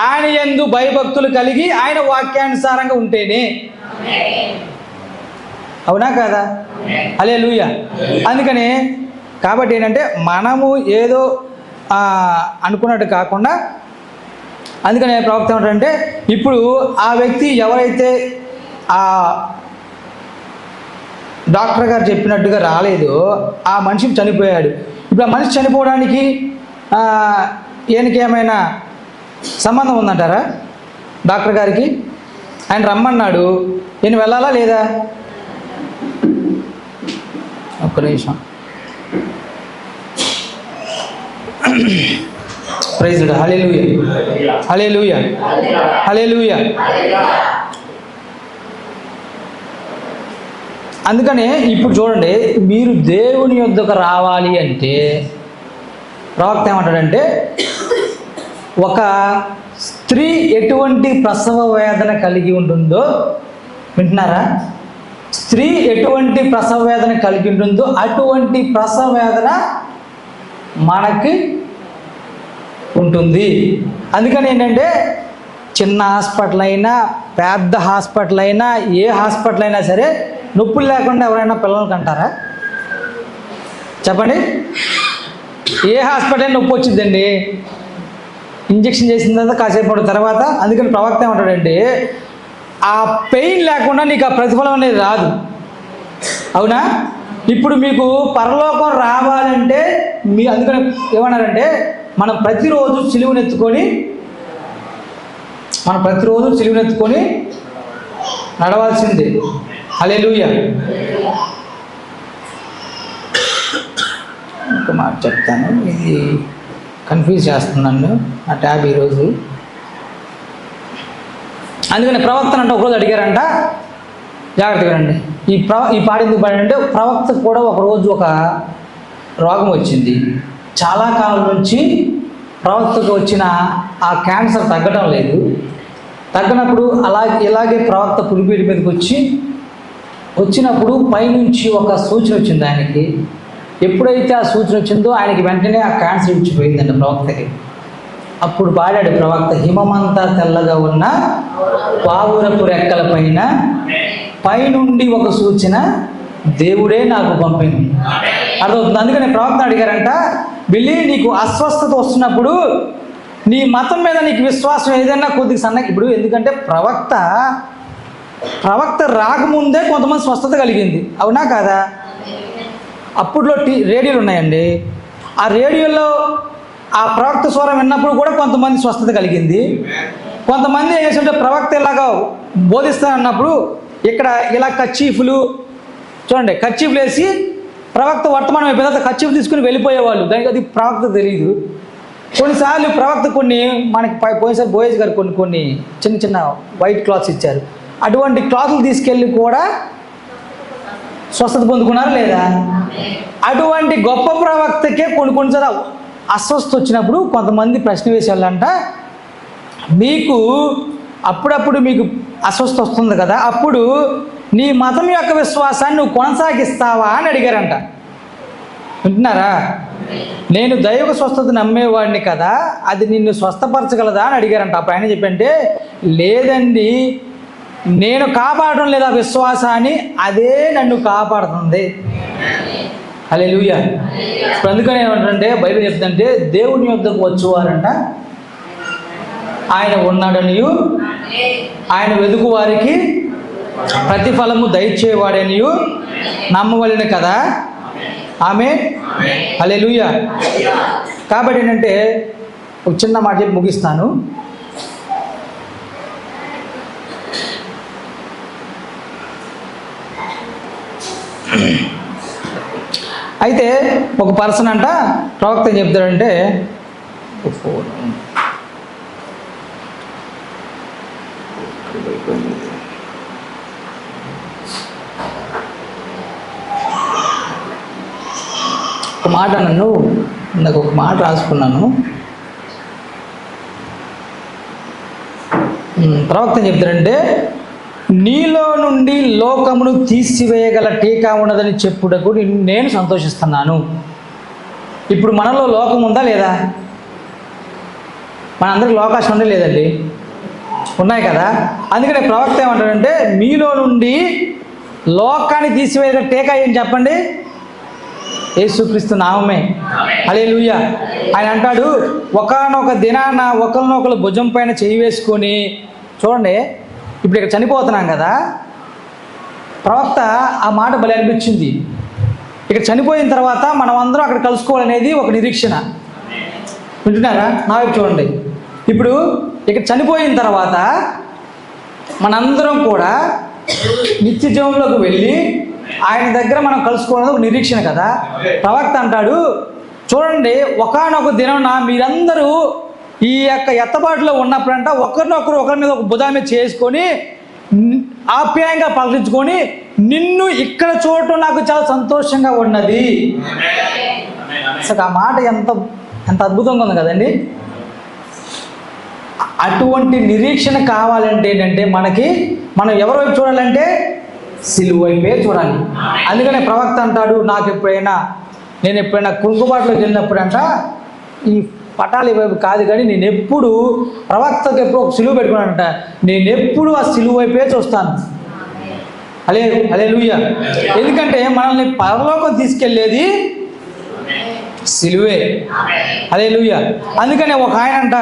ఆయన యందు భయభక్తులు కలిగి ఆయన వాక్యానుసారంగా ఉంటేనే. అవునా కాదా? హల్లెలూయా. అందుకని కాబట్టి ఏంటంటే మనము ఏదో అనుకున్నట్టు కాకుండా, అందుకనే ప్రవక్త ఏమంటారంటే, ఇప్పుడు ఆ వ్యక్తి ఎవరైతే ఆ డాక్టర్ గారు చెప్పినట్టుగా రాలేదో ఆ మనిషి చనిపోయాడు. ఇప్పుడు ఆ మనిషి చనిపోవడానికి ఈయనకి ఏమైనా సంబంధం ఉందంటారా? డాక్టర్ గారికి ఆయన రమ్మన్నాడు, ఈయన వెళ్ళాలా లేదా? ఒక్క నిమిషం. Praise lord. Hallelujah, hallelujah, hallelujah. అందుకనే ఇప్పుడు చూడండి, మీరు దేవుని యొద్దకు రావాలి అంటే ప్రవక్త ఏమంటాడంటే, ఒక స్త్రీ ఎటువంటి ప్రసవ వేదన కలిగి ఉంటుందో, వింటున్నారా? స్త్రీ ఎటువంటి ప్రసవ వేదన కలిగి ఉంటుందో అటువంటి ప్రసవ వేదన మనకి ఉంటుంది. అందుకని ఏంటంటే, చిన్న హాస్పిటల్ అయినా పెద్ద హాస్పిటల్ అయినా ఏ హాస్పిటల్ అయినా సరే నొప్పులు లేకుండా ఎవరైనా పిల్లలకి అంటారా? చెప్పండి. ఏ హాస్పిటల్ నొప్పి వచ్చిందండి? ఇంజక్షన్ చేసిన తర్వాత కాసేపు తర్వాత. అందుకని ప్రవక్త ఏమంటాడంటే, ఆ పెయిన్ లేకుండా నీకు ఆ ప్రతిఫలం అనేది రాదు. అవునా? ఇప్పుడు మీకు పరలోకం రావాలంటే అందుకని ఏమన్నారంటే, మనం ప్రతిరోజు సిలువనెత్తుకొని నడవాల్సిందే. హల్లెలూయా. ఒక మాట చెప్తాను, ఇది కన్ఫ్యూజ్ చేస్తున్నాను ఆ ట్యాబ్ ఈరోజు. అందుకని ప్రవక్తను అంటే ఒకరోజు అడిగారంట, జాగ్రత్తగా రండి. ఈ పాట ఎందుకు పాడంటే, ప్రవక్తకు కూడా ఒకరోజు ఒక రోగం వచ్చింది. చాలా కాలం నుంచి ప్రవక్తకు వచ్చిన ఆ క్యాన్సర్ తగ్గడం లేదు. తగ్గనప్పుడు ఇలాగే ప్రవక్త పులిపీడి మీదకి వచ్చినప్పుడు పైనుంచి ఒక సూచన వచ్చింది ఆయనకి. ఎప్పుడైతే ఆ సూచన వచ్చిందో ఆయనకి వెంటనే ఆ క్యాన్సర్ ఇచ్చిపోయిందండి ప్రవక్తకి. అప్పుడు పాడాడు ప్రవక్త, హిమమంతా తెల్లగా ఉన్న పావురపు రెక్కల పైనుండి ఒక సూచన దేవుడే నాకు పంపింది. అర్థమవుతుంది. అందుకని ప్రవక్త అడిగారంట, వెళ్ళి నీకు అస్వస్థత వస్తున్నప్పుడు నీ మతం మీద నీకు విశ్వాసం ఏదైనా కొద్దిగా సన్నగా, ఇప్పుడు ఎందుకంటే ప్రవక్త రాకముందే కొంతమంది స్వస్థత కలిగింది. అవునా కాదా? అప్పుడులో రేడియోలు ఉన్నాయండి. ఆ రేడియోలో ఆ ప్రవక్త స్వరం విన్నప్పుడు కూడా కొంతమంది స్వస్థత కలిగింది. కొంతమంది ఏం చేస్తుంటే, ప్రవక్త ఇలాగా బోధిస్తానన్నప్పుడు ఇక్కడ ఇలా కర్చీఫ్లు చూడండి, కర్చీఫ్లు వేసి ప్రవక్త వర్తమానం అయిపోయిన తర్వాత కర్చీఫ్ తీసుకుని వెళ్ళిపోయేవాళ్ళు. దానికి అది ప్రవక్త తెలియదు. కొన్నిసార్లు ప్రవక్త మనకి పోయినసారి బోయేజ్ గారు కొన్ని చిన్న చిన్న వైట్ క్లాత్స్ ఇచ్చారు. అటువంటి క్లాత్లు తీసుకెళ్ళి కూడా స్వస్థత పొందుకున్నారు లేదా? అటువంటి గొప్ప ప్రవక్తకే కొన్నిసార్లు అస్వస్థత వచ్చినప్పుడు కొంతమంది ప్రశ్న వేసేవాళ్ళంట, మీకు అప్పుడప్పుడు మీకు అస్వస్థత వస్తుంది కదా, అప్పుడు నీ మతం యొక్క విశ్వాసాన్ని నువ్వు కొనసాగిస్తావా అని అడిగారంట. వింటున్నారా? నేను దైవ స్వస్థత నమ్మేవాడిని కదా, అది నిన్ను స్వస్థపరచగలదా అని అడిగారంట. అప్పుడు ఆయన చెప్పంటే, లేదండి, నేను కాపాడడం లేదా విశ్వాసాన్ని, అదే నన్ను కాపాడుతుంది. హల్లెలూయా. ఇప్పుడు అందుకని ఏమంటే బైబిల్ చెప్తుందంటే, దేవుని యొద్దకు వచ్చేవారంట ఆయన ఉన్నాడనియు ఆయన వెదుకు వారికి ప్రతిఫలము దయచేవాడనియు నమ్మవలెను కదా. ఆమేన్. హల్లెలూయా. కాబట్టి ఏంటంటే ఒక చిన్న మాట చెప్పి ముగిస్తాను. అయితే ఒక పర్సన్ అంట ప్రవక్త ఏం చెప్తాడంటే, ఒక మాట నాకు ఒక మాట రాసుకున్నాను. ప్రవక్త ఏం చెప్తాడంటే, నీలో నుండి లోకమును తీసివేయగల టీకా ఉన్నదని చెప్పుటకు నేను సంతోషిస్తున్నాను. ఇప్పుడు మనలో లోకం ఉందా లేదా? మనందరికి లోకాశం ఉండే లేదండి, ఉన్నాయి కదా. అందుకనే ప్రవక్త ఏమంటాడంటే, మీలో నుండి లోకాన్ని తీసివేయగల టీకా ఏం చెప్పండి? యేసుక్రీస్తు నామమే. హల్లెలూయా. ఆయన అంటాడు, ఒకానొక దినాన ఒకరినొకరు భుజం పైన చేయి వేసుకొని, చూడండి ఇప్పుడు ఇక్కడ చనిపోతున్నాం కదా, ప్రవక్త ఆ మాట భలే అనిపించింది. ఇక్కడ చనిపోయిన తర్వాత మనం అందరం అక్కడ కలుసుకోవాలనేది ఒక నిరీక్షణ. వింటున్నారా? నా వైపు చూడండి. ఇప్పుడు ఇక్కడ చనిపోయిన తర్వాత మనందరం కూడా నిత్య జీవంలోకి వెళ్ళి ఆయన దగ్గర మనం కలుసుకోవడం ఒక నిరీక్షణ కదా. ప్రవక్త అంటాడు, చూడండి ఒకానొక దినం మీరందరూ ఈ యొక్క ఎత్తబాటులో ఉన్నప్పుడంట ఒకరినొకరు ఒకరి మీద ఒక భుజం మీద చేసుకొని ఆప్యాయంగా పలకరించుకొని, నిన్ను ఇక్కడ చూడటం నాకు చాలా సంతోషంగా ఉన్నది. అసలు ఆ మాట ఎంత ఎంత అద్భుతంగా ఉంది కదండి. అటువంటి నిరీక్షణ కావాలంటే ఏంటంటే మనం ఎవరి వైపు చూడాలంటే సిలువ వైపే చూడాలి. అందుకనే ప్రవక్త అంటాడు, నేను ఎప్పుడైనా కుంగుబాటులోకి వెళ్ళినప్పుడంట ఈ పటాలి వైపు కాదు కానీ నేను ఎప్పుడు ప్రవక్తకు ఎప్పుడు ఒక సిలువ పెట్టుకున్నానంట, నేను ఎప్పుడు ఆ సిలువ వైపే చూస్తాను. హల్లెలూయా. ఎందుకంటే మనల్ని పరలోకం తీసుకెళ్ళేది సిలువే. హల్లెలూయా. అందుకనే ఒక ఆయన అంట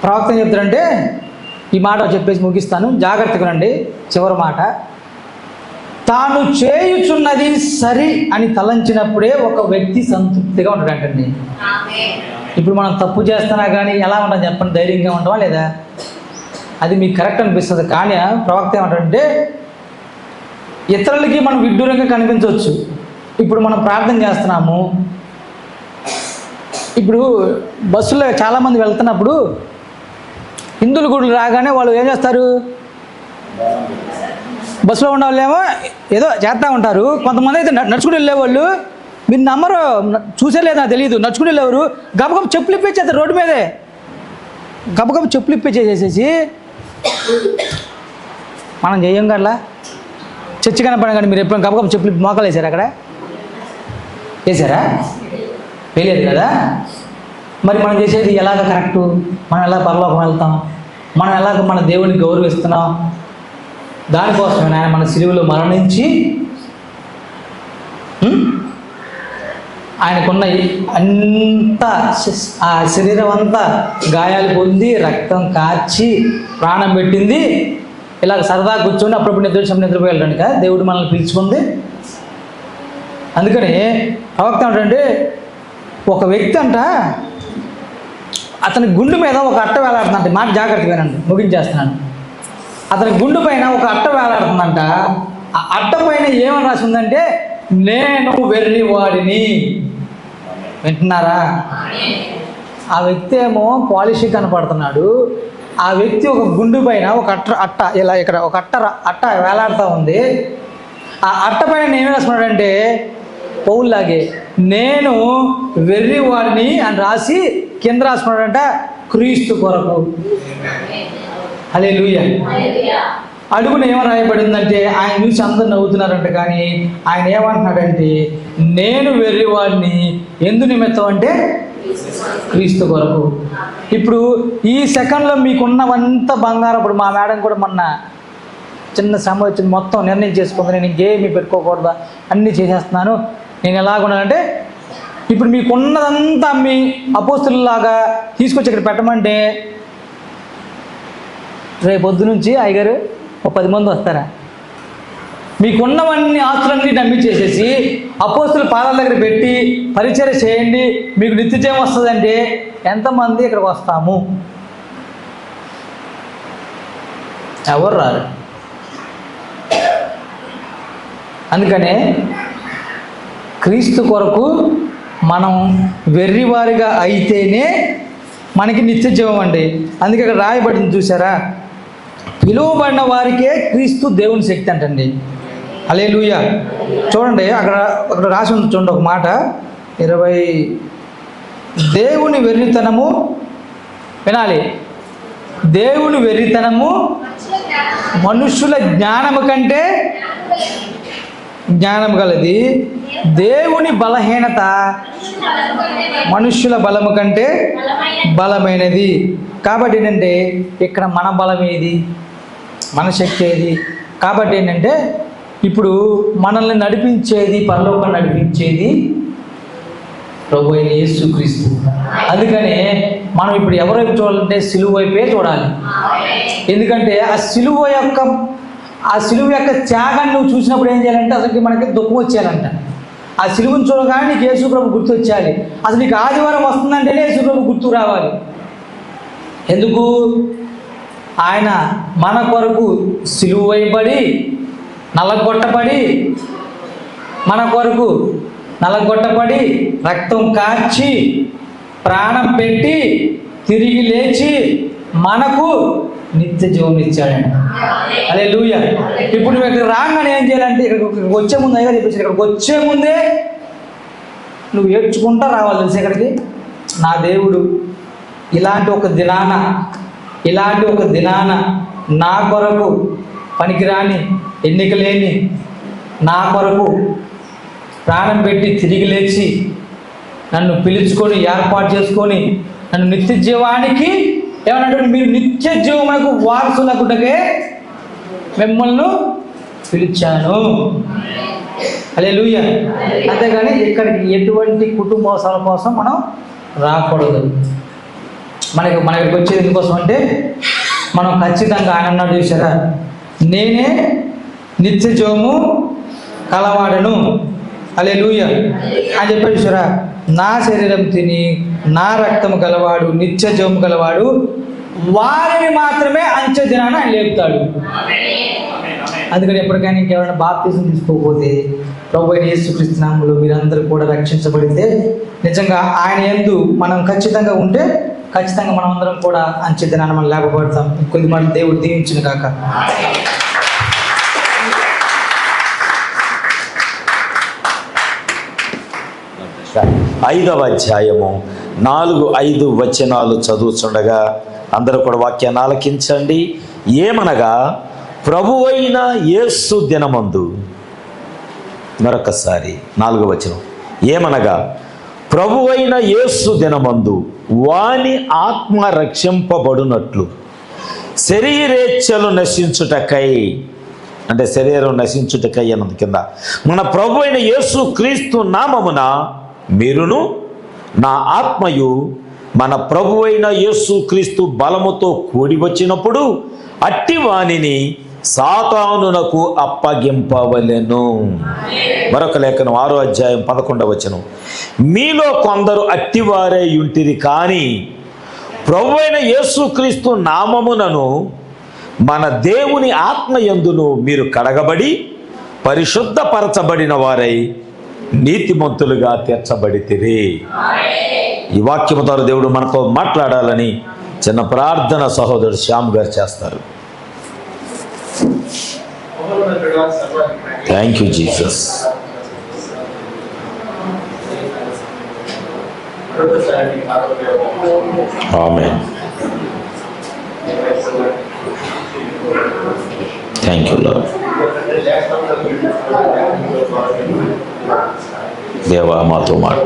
ప్రవక్త ఏం చెప్తారంటే, ఈ మాట చెప్పేసి ముగిస్తాను, జాగ్రత్తగా రండి. చివరి మాట, తాను చేయుచున్నది సరి అని తలంచినప్పుడే ఒక వ్యక్తి సంతృప్తిగా ఉంటాడంటండి. ఇప్పుడు మనం తప్పు చేస్తున్నా కానీ ఎలా ఉంటాం చెప్పండి? ధైర్యంగా ఉంటామా లేదా? అది మీకు కరెక్ట్ అనిపిస్తుంది. కానీ ప్రవక్త ఏమంటాడంటే, ఇతరులకి మనం విడ్డూరంగా కనిపించవచ్చు. ఇప్పుడు మనం ప్రార్థన చేస్తున్నాము, ఇప్పుడు బస్సులో చాలామంది వెళ్తున్నప్పుడు హిందువుల గుడులు రాగానే వాళ్ళు ఏం చేస్తారు? బస్సులో ఉన్న వాళ్ళేమో ఏదో చేస్తూ ఉంటారు. కొంతమంది అయితే నడుచుకుని వెళ్ళేవాళ్ళు, మీరు నమ్మరు, చూసే లేదు నాకు తెలియదు, నడుచుకుని వెళ్ళేవారు గబగబ చెప్పులు ఇప్పించేస్తారు. రోడ్డు మీదే గబగబ చెప్పులు ఇప్పించేసేసి మనం చేయం కదా. చర్చి కనపడం కానీ మీరు ఎప్పుడైనా గబగబ చెప్పులు మోకాలు వేసారా? అక్కడ వేసారా? వేయలేదు కదా. మరి మనం చేసేది ఎలాగ కరెక్టు? మనం ఎలా పరలోకం వెళ్తాం? మనం ఎలాగ మన దేవుడిని గౌరవిస్తున్నాం? దానికోసమే ఆయన మన సిలువలో మరణించి ఆయనకున్న అంతా ఆ శరీరం అంతా గాయాలు పొంది రక్తం కార్చి ప్రాణం పెట్టింది. ఇలా సరదా కూర్చొని అప్పుడప్పుడు నిద్రపోయి వెళ్ళడానికి దేవుడు మనల్ని పిలుచుకుంది. అందుకని ప్రవక్త ఏంటంటే, ఒక వ్యక్తి అంట అతని గుండు మీద ఒక అట్ట వేలాడుతుందంట. మాట జాగ్రత్తగా వినండి, ముగించేస్తున్నాను. అతని గుండు పైన ఒక అట్ట వేలాడుతుందంట. ఆ అట్ట పైన ఏమని రాసి ఉందంటే, నేను వెర్రివాడిని. వింటున్నారా? ఆ వ్యక్తి ఏమో పాలిష్ కనపడుతున్నాడు. ఆ వ్యక్తి ఒక గుండు పైన ఒక అట్ట ఇలా ఇక్కడ ఒక అట్ట వేలాడుతూ ఉంది. ఆ అట్ట పైన ఏమి రాసుకున్నాడంటే, పౌల్లాగే నేను వెర్రివాడిని అని రాసి కింద రాసుకున్నాడంట, క్రీస్తు కొరకు. హల్లెలూయా. అడుగున ఏమో రాయబడిందంటే, ఆయన చూసి అందరు నవ్వుతున్నారంట, కానీ ఆయన ఏమంటున్నాడంటే, నేను వెర్రివాడిని ఎందు నిమిత్తం అంటే క్రీస్తు కొరకు. ఇప్పుడు ఈ సెకండ్లో మీకున్నవంతా బంగారం. ఇప్పుడు మా మేడం కూడా మొన్న చిన్న శ్రమ వచ్చింది, మొత్తం నిర్ణయం చేసుకుంది, నేను ఇంకేమీ పెట్టుకోకూడదా, అన్నీ చేసేస్తున్నాను, నేను ఎలాగున్నానంటే, ఇప్పుడు మీకున్నదంతా మీ అపోస్తులలాగా తీసుకొచ్చి ఇక్కడ పెట్టమంటే రేపు పొద్దు నుంచి అయ్యగారు ఒక 10 మంది వస్తారా? మీకున్నవన్నీ ఆస్తులన్నీ నమ్మించేసేసి అపోస్తుల పాదాల దగ్గర పెట్టి పరిచర్య చేయండి మీకు నిత్యజీవం వస్తుందంటే ఎంతమంది ఇక్కడికి వస్తాము? ఎవరు రారు. అందుకనే క్రీస్తు కొరకు మనం వెర్రివారిగా అయితేనే మనకి నిత్యజీవం అండి. అందుకే ఇక్కడ రాయబడింది చూసారా, పిలువబడిన వారికే క్రీస్తు దేవుని శక్తి అంటండి. హల్లెలూయా. చూడండి అక్కడ రాసి ఉంది చూడండి ఒక మాట 20, దేవుని వెర్రితనము, వినాలి, దేవుని వెర్రితనము మనుష్యుల జ్ఞానము కంటే జ్ఞానం గలది, దేవుని బలహీనత మనుష్యుల బలము కంటే బలమైనది. కాబట్టి ఏంటంటే ఇక్కడ మన బలం ఏది, మన శక్తి ఏది? కాబట్టి ఏంటంటే ఇప్పుడు మనల్ని నడిపించేది, పరలోకం నడిపించేది ప్రభు అయిన యేసుక్రీస్తు. అందుకనే మనం ఇప్పుడు ఎవరి వైపు చూడాలంటే సిలువ వైపే చూడాలి. ఎందుకంటే ఆ సిలువ యొక్క త్యాగాన్ని నువ్వు చూసినప్పుడు ఏం చేయాలంటే అసలు మనకి దుఃఖం వచ్చేయాలంట. ఆ సిలువను చూడగానే నీకు యేసు ప్రభు గుర్తు వచ్చేయాలి. అసలు నీకు ఆదివారం వస్తుందంటేనే యేసు ప్రభు గుర్తు రావాలి. ఎందుకు? ఆయన మన కొరకు సిలువ వేయబడి నలగొట్టబడి, మన కొరకు నలగొట్టబడి రక్తం కార్చి ప్రాణం పెట్టి తిరిగి లేచి మనకు నిత్య జీవం ఇచ్చాడంట. హల్లెలూయా. ఇప్పుడు నువ్వు ఇక్కడ రాగానే ఏం చేయాలంటే ఇక్కడికి వచ్చే ముందు అయ్యా చెప్పేసి ఇక్కడికి వచ్చే ముందే నువ్వు ఏడ్చుకుంటా రావాలి. తెలిసి ఇక్కడికి నా దేవుడు ఇలాంటి ఒక దినాన నా కొరకు పనికిరాని ఎన్నిక లేని నా కొరకు ప్రాణం పెట్టి తిరిగి లేచి నన్ను పిలుచుకొని ఏర్పాటు చేసుకొని నన్ను నిత్య జీవానికి ఏమన్నట్టు మీరు నిత్య జీవమునకు వారసులగుటకే మిమ్మల్ని పిలిచాను. హల్లెలూయా. అంతేగాని ఇక్కడికి ఎటువంటి కుటుంబోసాల కోసం మనం రాకూడదు. మనకి వచ్చేది ఎందుకోసం అంటే మనం ఖచ్చితంగా ఆయన అన్నాడు చూసారా, నేనే నిత్య జీవము కలవాడను. హల్లెలూయా అని చెప్పాడు చూసారా, నా శరీరం తిని నా రక్తము గలవాడు నిత్య జీవము గలవాడు వారిని మాత్రమే అంచె దినాన ఆయన లేపుతాడు. అందుకని ఎప్పటికైనా ఇంకెవరైనా బాప్తిజం తీసుకోకపోతే ప్రభు అయిన యేసుక్రీస్తు నామములో మీరందరూ కూడా రక్షించబడితే నిజంగా ఆయన యందు మనం ఖచ్చితంగా ఉంటే ఖచ్చితంగా మనం అందరం కూడా అంచె దినాన మనం లేపబడతాం. కొద్ది మాట దేవుడు దీవించును కాక. 5వ అధ్యాయము 4-5 వచనాలు చదువుతుండగా అందరూ కూడా వాక్యాన్ని ఆలకించండి. ఏమనగా ప్రభువైన యేసు దినమందు, మరొకసారి 4వ వచనం, ఏమనగా ప్రభువైన యేసు దినమందు వాని ఆత్మ రక్షింపబడునట్లు శరీరేచ్ఛలు నశించుటకై, అంటే శరీరం నశించుటకై అన్నది కింద, మన ప్రభు అయిన యేసు క్రీస్తు నామమున మీరును నా ఆత్మయు మన ప్రభు అయిన యేసు క్రీస్తు బలముతో కూడి వచ్చినప్పుడు అట్టి వానిని సాతానునకు అప్పగింపవలెను. మరొక లేఖనం 6వ అధ్యాయం 11వ వచనం, మీలో కొందరు అట్టివారే యుంటిరి కానీ ప్రభు అయిన యేసు క్రీస్తు నామమునను మన దేవుని ఆత్మయందును మీరు కడగబడి పరిశుద్ధపరచబడిన వారై నీతిమంతులుగా తీర్చబడితిరి. ఈ వాక్యము ద్వారా దేవుడు మనతో మాట్లాడాలని చిన్న ప్రార్థన సహోదరుడు శ్యామ్ గారు చేస్తారు. Thank you Jesus. Amen. Thank you lord. దేవా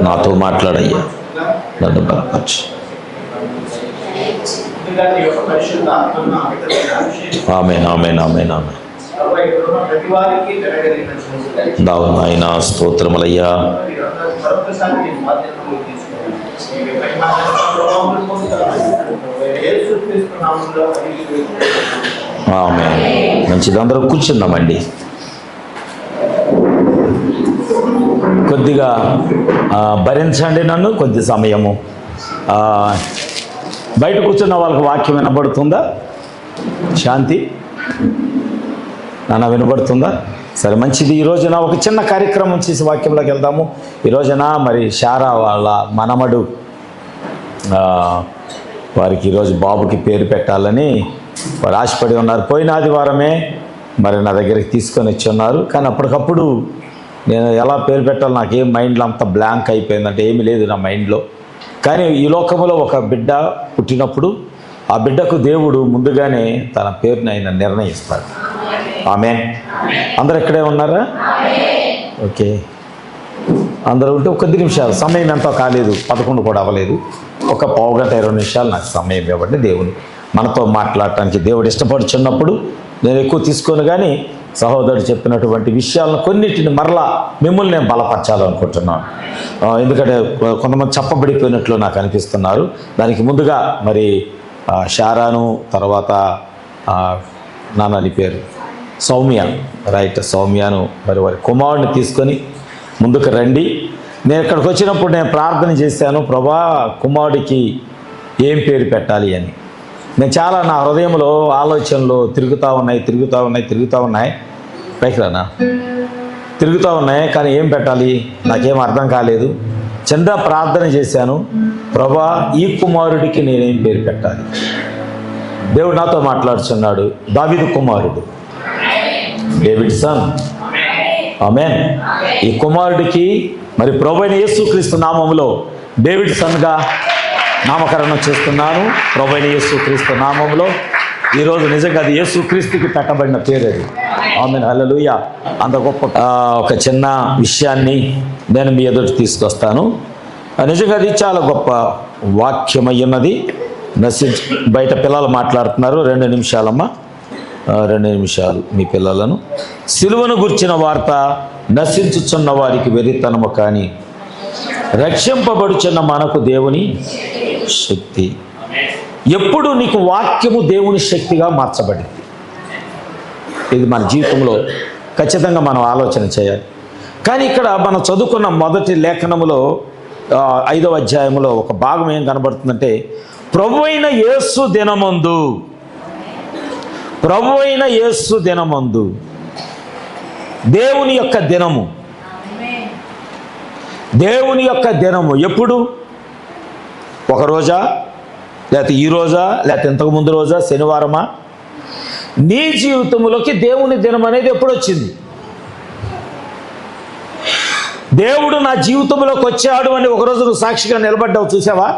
నాతో మాట్లాడయ్యా, నన్ను బలపరచు. ఆమేన్ ఆమేన్ ఆమేన్ ఆమేన్. నాయనా స్తోత్రములయ్యా. ఆమేన్. మంచిది, అందరూ కూర్చుందామండి. కొద్దిగా భరించండి నన్ను కొద్ది సమయము. బయట కూర్చున్న వాళ్ళకి వాక్యం వినబడుతుందా? శాంతి నాన్న వినబడుతుందా? సరే, మంచిది. ఈ రోజున ఒక చిన్న కార్యక్రమం చేసి వాక్యంలోకి వెళ్దాము. ఈ రోజున మరి శారా వాళ్ళ మనమడు వారికి ఈరోజు బాబుకి పేరు పెట్టాలని వారు ఆశపడి ఉన్నారు. పోయిన ఆదివారమే మరి నా దగ్గరికి తీసుకొని వచ్చి ఉన్నారు. కానీ అప్పటికప్పుడు నేను ఎలా పేరు పెట్టాలో నాకేం మైండ్లో అంత బ్లాంక్ అయిపోయిందంటే ఏమీ లేదు నా మైండ్లో. కానీ ఈ లోకంలో ఒక బిడ్డ పుట్టినప్పుడు ఆ బిడ్డకు దేవుడు ముందుగానే తన పేరుని ఆయన నిర్ణయిస్తాడు. ఆమేన్. అందరు ఇక్కడే ఉన్నారా? ఓకే, అందరూ ఉంటే ఒక 10 నిమిషాలు, సమయం ఎంతో కాలేదు, 11 కూడా అవ్వలేదు, ఒక పావు గంట 20 నిమిషాలు నాకు సమయం ఇవ్వండి. దేవుని మనతో మాట్లాడటానికి దేవుడు ఇష్టపడుచున్నప్పుడు నేను ఎక్కువ తీసుకోను, కానీ సహోదరుడు చెప్పినటువంటి విషయాలను కొన్నిటిని మరలా మిమ్మల్ని నేను బలపరచాలనుకుంటున్నాను. ఎందుకంటే కొంతమంది చెప్పబడిపోయినట్లు నాకు అనిపిస్తున్నారు. దానికి ముందుగా మరి శారాను, తర్వాత నాన్నని పేరు సౌమ్య, రైట్, సౌమ్యను మరి వారి కుమారుడిని తీసుకొని ముందుకు రండి. నేను ఇక్కడికి వచ్చినప్పుడు నేను ప్రార్థన చేశాను, ప్రభా కుమారుడికి ఏం పేరు పెట్టాలి అని. నేను చాలా నా హృదయంలో ఆలోచనలు తిరుగుతూ ఉన్నాయి. పైకి రానా? తిరుగుతూ ఉన్నాయి, కానీ ఏం పెట్టాలి నాకేం అర్థం కాలేదు. చిన్న ప్రార్థన చేశాను, ప్రభా ఈ కుమారుడికి నేనేం పేరు పెట్టాలి? దేవుడు నాతో మాట్లాడుతున్నాడు. దావీదు కుమారుడు, డేవిడ్ సన్. ఆమేన్. ఈ కుమారుడికి మరి ప్రభువైన యేసుక్రీస్తు నామములో డేవిడ్ సన్గా నామకరణం చేస్తున్నాను. ప్రభువైన యేసుక్రీస్తు నామములో ఈరోజు నిజంగా అది యేసుక్రీస్తుకి పెట్టబడిన పేరు అది. ఆమేన్, హల్లెలూయా. అంత గొప్ప ఒక చిన్న విషయాన్ని నేను మీ ఎదుటి తీసుకొస్తాను. నిజంగా అది చాలా గొప్ప వాక్యమయ్యున్నది. బయట పిల్లలు మాట్లాడుతున్నారు. 2 నిమిషాలమ్మా, 2 నిమిషాలు మీ పిల్లలను. సిలువను గుర్చిన వార్త నశించుచున్న వారికి వెర్రితనము, కానీ రక్షింపబడుచున్న మనకు దేవుని శక్తి. ఎప్పుడు నీకు వాక్యము దేవుని శక్తిగా మార్చబడింది. ఇది మన జీవితంలో ఖచ్చితంగా మనం ఆలోచన చేయాలి. కానీ ఇక్కడ మనం చదువుకున్న మొదటి లేఖనములో 5వ అధ్యాయంలో ఒక భాగం ఏం కనబడుతుందంటే, ప్రభువైన యేసు దినమందు దేవుని యొక్క దినము. దేవుని యొక్క దినము ఎప్పుడు? ఒక రోజా, లేకపోతే ఈ రోజా, లేకపోతే ఇంతకుముందు రోజా, శనివారమా? నీ జీవితంలోకి దేవుని దినం అనేది ఎప్పుడు వచ్చింది? దేవుడు నా జీవితంలోకి వచ్చాడు అని ఒకరోజు నువ్వు సాక్షిగా నిలబడ్డావు, చూసావా?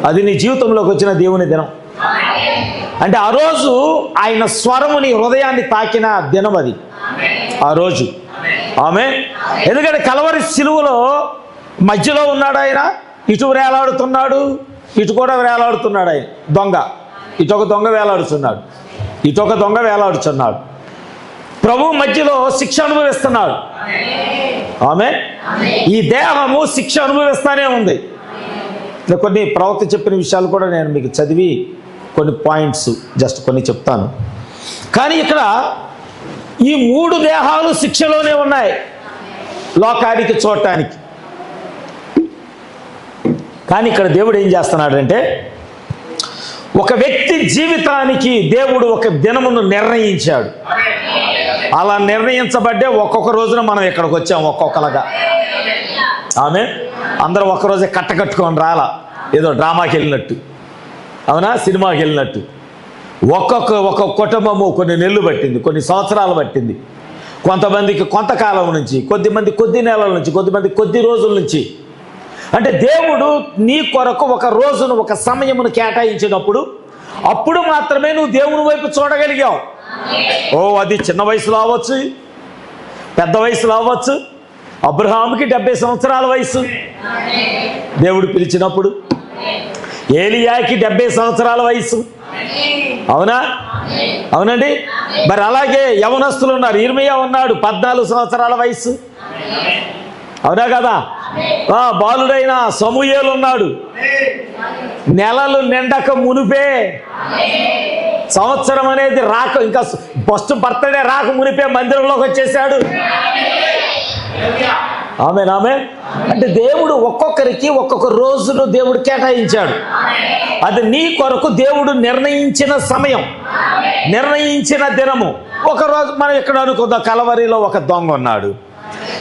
అది నీ జీవితంలోకి వచ్చిన దేవుని దినం. అంటే ఆ రోజు ఆయన స్వరము నీ హృదయాన్ని తాకిన దినం అది ఆ రోజు. ఆమేన్. ఎందుకంటే కలవరి సిలువలో మధ్యలో ఉన్నాడు ఆయన. ఇటు వేలాడుతున్నాడు, ఇటు కూడా వేలాడుతున్నాడు ఆయన. దొంగ, ఇటొక దొంగ వేలాడుతున్నాడు, ఇటొక దొంగ వేలాడుతున్నాడు. ప్రభు మధ్యలో శిక్ష అనుభవిస్తున్నాడు. ఆమేన్. ఈ దేహము శిక్ష అనుభవిస్తానే ఉంది. కొన్ని ప్రవక్త చెప్పిన విషయాలు కూడా నేను మీకు చదివి కొన్ని పాయింట్స్ జస్ట్ కొన్ని చెప్తాను. కానీ ఇక్కడ ఈ 3 దేహాలు శిక్షలోనే ఉన్నాయి లోకానికి చూడటానికి. కానీ ఇక్కడ దేవుడు ఏం చేస్తున్నాడంటే, ఒక వ్యక్తి జీవితానికి దేవుడు ఒక దినమును నిర్ణయించాడు. అలా నిర్ణయించబడ్డే ఒక్కొక్క రోజున మనం ఇక్కడికి వచ్చాం, ఒక్కొక్కలాగా. ఆమె అందరూ ఒక్కరోజే కట్టుకొని రాలా, ఏదో డ్రామాకి వెళ్ళినట్టు, అవునా, సినిమాకి వెళ్ళినట్టు. ఒక్కొక్క కుటుంబము కొన్ని నెలలు పట్టింది, కొన్ని సంవత్సరాలు పట్టింది. కొంతమందికి కొంతకాలం నుంచి, కొద్దిమంది కొద్ది నెలల నుంచి, కొద్దిమంది కొద్ది రోజుల నుంచి. అంటే దేవుడు నీ కొరకు ఒక రోజును, ఒక సమయమును కేటాయించినప్పుడు అప్పుడు మాత్రమే నువ్వు దేవుని వైపు చూడగలిగావు. అది చిన్న వయసులో అవ్వచ్చు, పెద్ద వయసులో అవ్వచ్చు. అబ్రహాముకి 70 సంవత్సరాల వయసు దేవుడు పిలిచినప్పుడు, ఏలియాకి 70 సంవత్సరాల వయసు. అవునా? అవునండి. మరి అలాగే యవనస్తులు ఉన్నారు. ఇర్మియా ఉన్నాడు, 14 సంవత్సరాల వయసు. అవునా కదా? బాలుడైన సమూయేలు ఉన్నాడు. నెలలు నిండక మునిపే, సంవత్సరం అనేది రాక, ఇంకా ఫస్ట్ బర్త్డే రాక మునిపే మందిరంలోకి వచ్చేసాడు. ఆమేన్ ఆమేన్. అంటే దేవుడు ఒక్కొక్కరికి ఒక్కొక్క రోజును దేవుడు కేటాయించాడు. అది నీ కొరకు దేవుడు నిర్ణయించిన సమయం, నిర్ణయించిన దినము. ఒకరోజు మనం ఇక్కడ అనుకుందాం, కలవరిలో ఒక దొంగ ఉన్నాడు.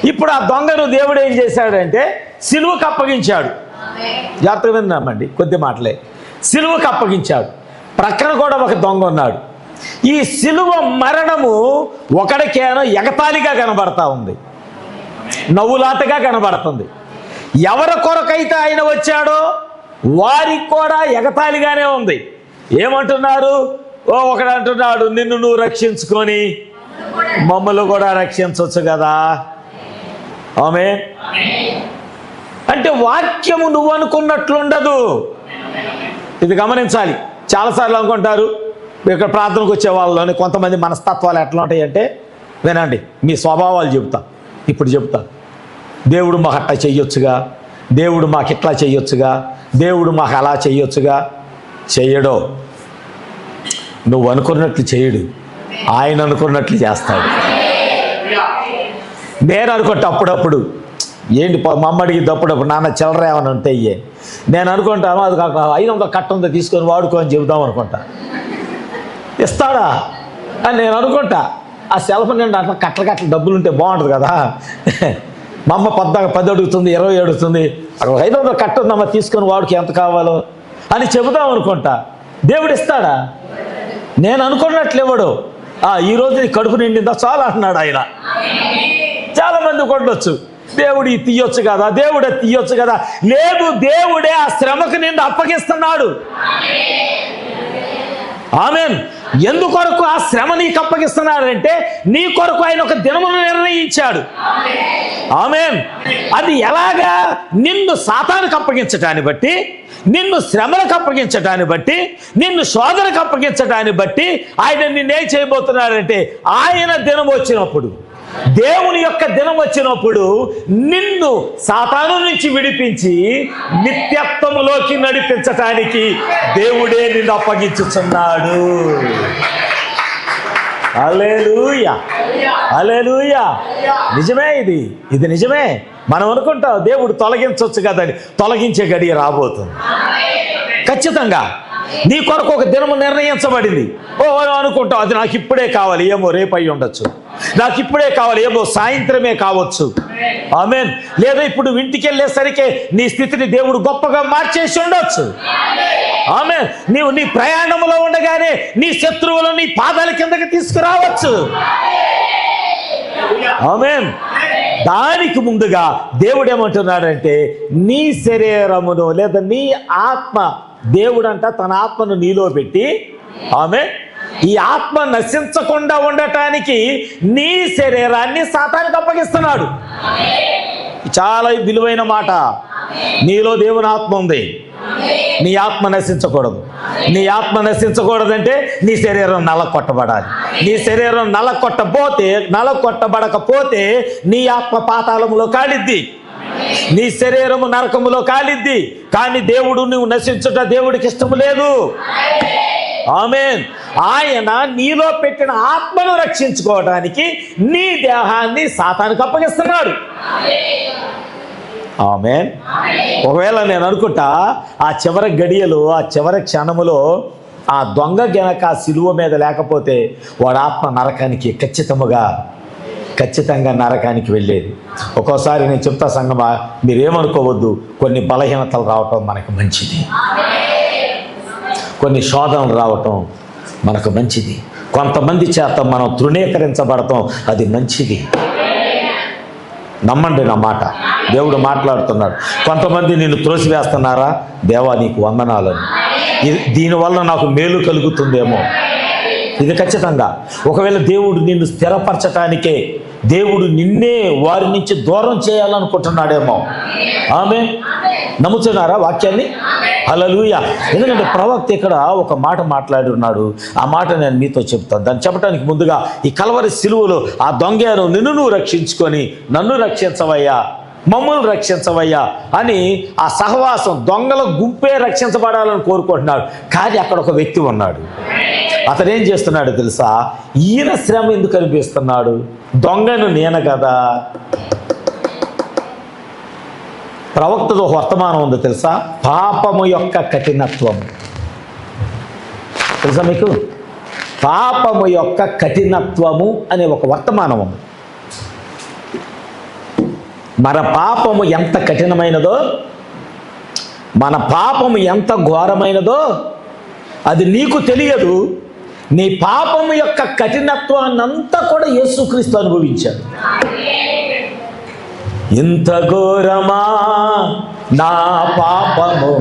ఇప్పుడు ఆ దొంగను దేవుడు ఏం చేశాడంటే సిలువకు అప్పగించాడు. జాగ్రత్తగా విన్నామండి, కొద్ది మాటలే. సిలువకు అప్పగించాడు. ప్రక్కన కూడా ఒక దొంగ ఉన్నాడు. ఈ సిలువ మరణము ఒకడికేనో ఎగతాళిగా కనబడతా ఉంది, నవ్వులాటగా కనబడుతుంది. ఎవరి కొరకైతే ఆయన వచ్చాడో వారికి కూడా ఎగతాళిగానే ఉంది. ఏమంటున్నారు? ఒకడు అంటున్నాడు, నిన్ను నువ్వు రక్షించుకొని మమ్మల్ని కూడా రక్షించవచ్చు కదా. ఆమేన్. అంటే వాక్యము నువ్వు అనుకున్నట్లుండదు. ఇది గమనించాలి. చాలాసార్లు అనుకుంటారు, ఇక్కడ ప్రార్థనకు వచ్చే వాళ్ళని కొంతమంది మనస్తత్వాలు ఎట్లా ఉంటాయంటే, వినండి మీ స్వభావాలు చెబుతా, ఇప్పుడు చెప్తా. దేవుడు మాకు అట్లా చెయ్యొచ్చుగా, దేవుడు మాకు ఇట్లా చెయ్యొచ్చుగా, దేవుడు మాకు అలా చెయ్యొచ్చుగా. చెయ్యడో, నువ్వు అనుకున్నట్లు చేయడు, ఆయన అనుకున్నట్లు చేస్తాడు. నేను అనుకుంటా అప్పుడప్పుడు, ఏంటి మా అమ్మ అడిగిద్ది అప్పుడప్పుడు, నాన్న చిల్లర ఏమైనా ఉంటే అయ్యే, నేను అనుకుంటాను అది కాక 500 కట్ట ఉందో తీసుకొని వాడుకో అని చెబుదాం అనుకుంటా. ఇస్తాడా అని నేను అనుకుంటా. ఆ సెల్ఫ్ నిండా అట్లా కట్టలు డబ్బులు ఉంటే బాగుంటుంది కదా. మా అమ్మ 10 అడుగుతుంది, 20 అడుగుతుంది, అక్కడ 500 కట్ట ఉందమ్మ తీసుకొని వాడికి ఎంత కావాలో అని చెబుదాం అనుకుంటా. దేవుడు ఇస్తాడా? నేను అనుకున్నట్లు ఇవ్వడు. ఈరోజు నీ కడుపు నిండిందా చాలా అంటున్నాడు ఆయన. చాలామంది కొట్టొచ్చు, దేవుడు తీయొచ్చు కదా, దేవుడే తీయొచ్చు కదా. లేదు, దేవుడే ఆ శ్రమకు నిన్ను అప్పగిస్తున్నాడు. ఆమేన్. ఎందుకొరకు ఆ శ్రమ నీకు అప్పగిస్తున్నాడంటే నీ కొరకు ఆయన ఒక దినమును నిర్ణయించాడు. ఆమేన్. అది ఎలాగా? నిన్ను సాతానుకు అప్పగించటాన్ని బట్టి, నిన్ను శ్రమలకు అప్పగించటాన్ని బట్టి, నిన్ను శోధనకు అప్పగించటాన్ని బట్టి ఆయన నిన్నేం చేయబోతున్నాడంటే, ఆయన దినం వచ్చినప్పుడు, దేవుని యొక్క దినం వచ్చినప్పుడు నిన్ను సాతాను నుంచి విడిపించి నిత్యత్వములోకి నడిపించటానికి దేవుడే నిన్ను అప్పగించుచున్నాడు. హల్లెలూయా, హల్లెలూయా. నిజమే, ఇది నిజమే. మనం అనుకుంటాం దేవుడు తొలగించవచ్చు కదని, తొలగించే గడియ రాబోతుంది ఖచ్చితంగా. నీ కొరకు ఒక దినము నిర్ణయించబడింది. అనుకుంటావు అది నాకు ఇప్పుడే కావాలి, ఏమో రేపు అయి ఉండొచ్చు, నాకు ఇప్పుడే కావాలి, ఏమో సాయంత్రమే కావచ్చు. ఆమేన్. లేదా ఇప్పుడు ఇంటికి వెళ్ళేసరికి నీ స్థితిని దేవుడు గొప్పగా మార్చేసి ఉండొచ్చు. ఆమేన్. నీవు నీ ప్రయాణంలో ఉండగానే నీ శత్రువులు నీ పాదాల కిందకి తీసుకురావచ్చు. ఆమేన్. దానికి ముందుగా దేవుడు ఏమంటున్నాడంటే, నీ శరీరమును లేదా నీ ఆత్మ, దేవుడంట తన ఆత్మను నీలో పెట్టి, ఆమేన్, ఈ ఆత్మ నశించకుండా ఉండటానికి నీ శరీరాన్ని సాతానుకు అప్పగిస్తున్నాడు. చాలా విలువైన మాట. నీలో దేవుని ఆత్మ ఉంది, నీ ఆత్మ నశించకూడదు. నీ ఆత్మ నశించకూడదంటే నీ శరీరం నలకొట్టబడాలి. నీ శరీరం నలకొట్టబడకపోతే నీ ఆత్మ పాతాళములో కాలిద్ది, నీ శరీరము నరకములో కాలిద్ది. కానీ దేవుడు నువ్వు నశించుట దేవుడికి ఇష్టము లేదు. ఆమేన్. ఆయన నీలో పెట్టిన ఆత్మను రక్షించుకోవడానికి నీ దేహాన్ని సాతానుకు అప్పగిస్తున్నాడు. ఆమేన్. ఒకవేళ నేను అనుకుంటా ఆ చివరి గడియలు, ఆ చివరి క్షణములో ఆ దొంగ గనక ఆ సిలువ మీద లేకపోతే వాడు ఆత్మ నరకానికి ఖచ్చితంగా నరకానికి వెళ్ళేది. ఒక్కోసారి నేను చెప్తా సంగమా, మీరేమనుకోవద్దు, కొన్ని బలహీనతలు రావటం మనకు మంచిది, కొన్ని శోధనలు రావటం మనకు మంచిది, కొంతమంది చేత మనం తృణీకరించబడటం అది మంచిది. నమ్మండి నా మాట, దేవుడు మాట్లాడుతున్నాడు. కొంతమంది నిన్ను త్రోసివేస్తున్నారా, దేవా నీకు వందనాలని, దీనివల్ల నాకు మేలు కలుగుతుందేమో. ఇది ఖచ్చితంగా. ఒకవేళ దేవుడు నిన్ను స్థిరపరచటానికే, దేవుడు నిన్నే వారి నుంచి దూరం చేయాలనుకుంటున్నాడేమో. ఆమేన్. నమ్ముతున్నారా వాక్యాన్ని? హల్లెలూయా. ఎందుకంటే ప్రవక్త ఇక్కడ ఒక మాట మాట్లాడి ఉన్నాడు. ఆ మాట నేను మీతో చెప్తాను. దాన్ని చెప్పడానికి ముందుగా ఈ కల్వరి సిలువలో ఆ దొంగను నిన్ను నువ్వు రక్షించుకొని నన్ను రక్షించవయ్యా, మమ్మల్ని రక్షించవయ్యా అని ఆ సహవాసం, దొంగల గుంపే రక్షించబడాలని కోరుకుంటున్నాడు. కానీ అక్కడ ఒక వ్యక్తి ఉన్నాడు. అతను ఏం చేస్తున్నాడు తెలుసా? ఈయన శ్రమ ఎందుకు అనిపిస్తున్నాడు? దొంగను నేను కదా. ప్రవక్తతో వర్తమానం ఉంది తెలుసా? పాపము యొక్క కఠినత్వం తెలుసా మీకు? పాపము యొక్క కఠినత్వము అనే ఒక వర్తమానం ఉంది. మన పాపము ఎంత కఠినమైనదో, మన పాపము ఎంత ఘోరమైనదో అది నీకు తెలియదు. నీ పాపము యొక్క కఠినత్వాన్నంతా కూడా యేసుక్రీస్తు అనుభవించాడు. ఇంత ఘోరమా నా పాపము,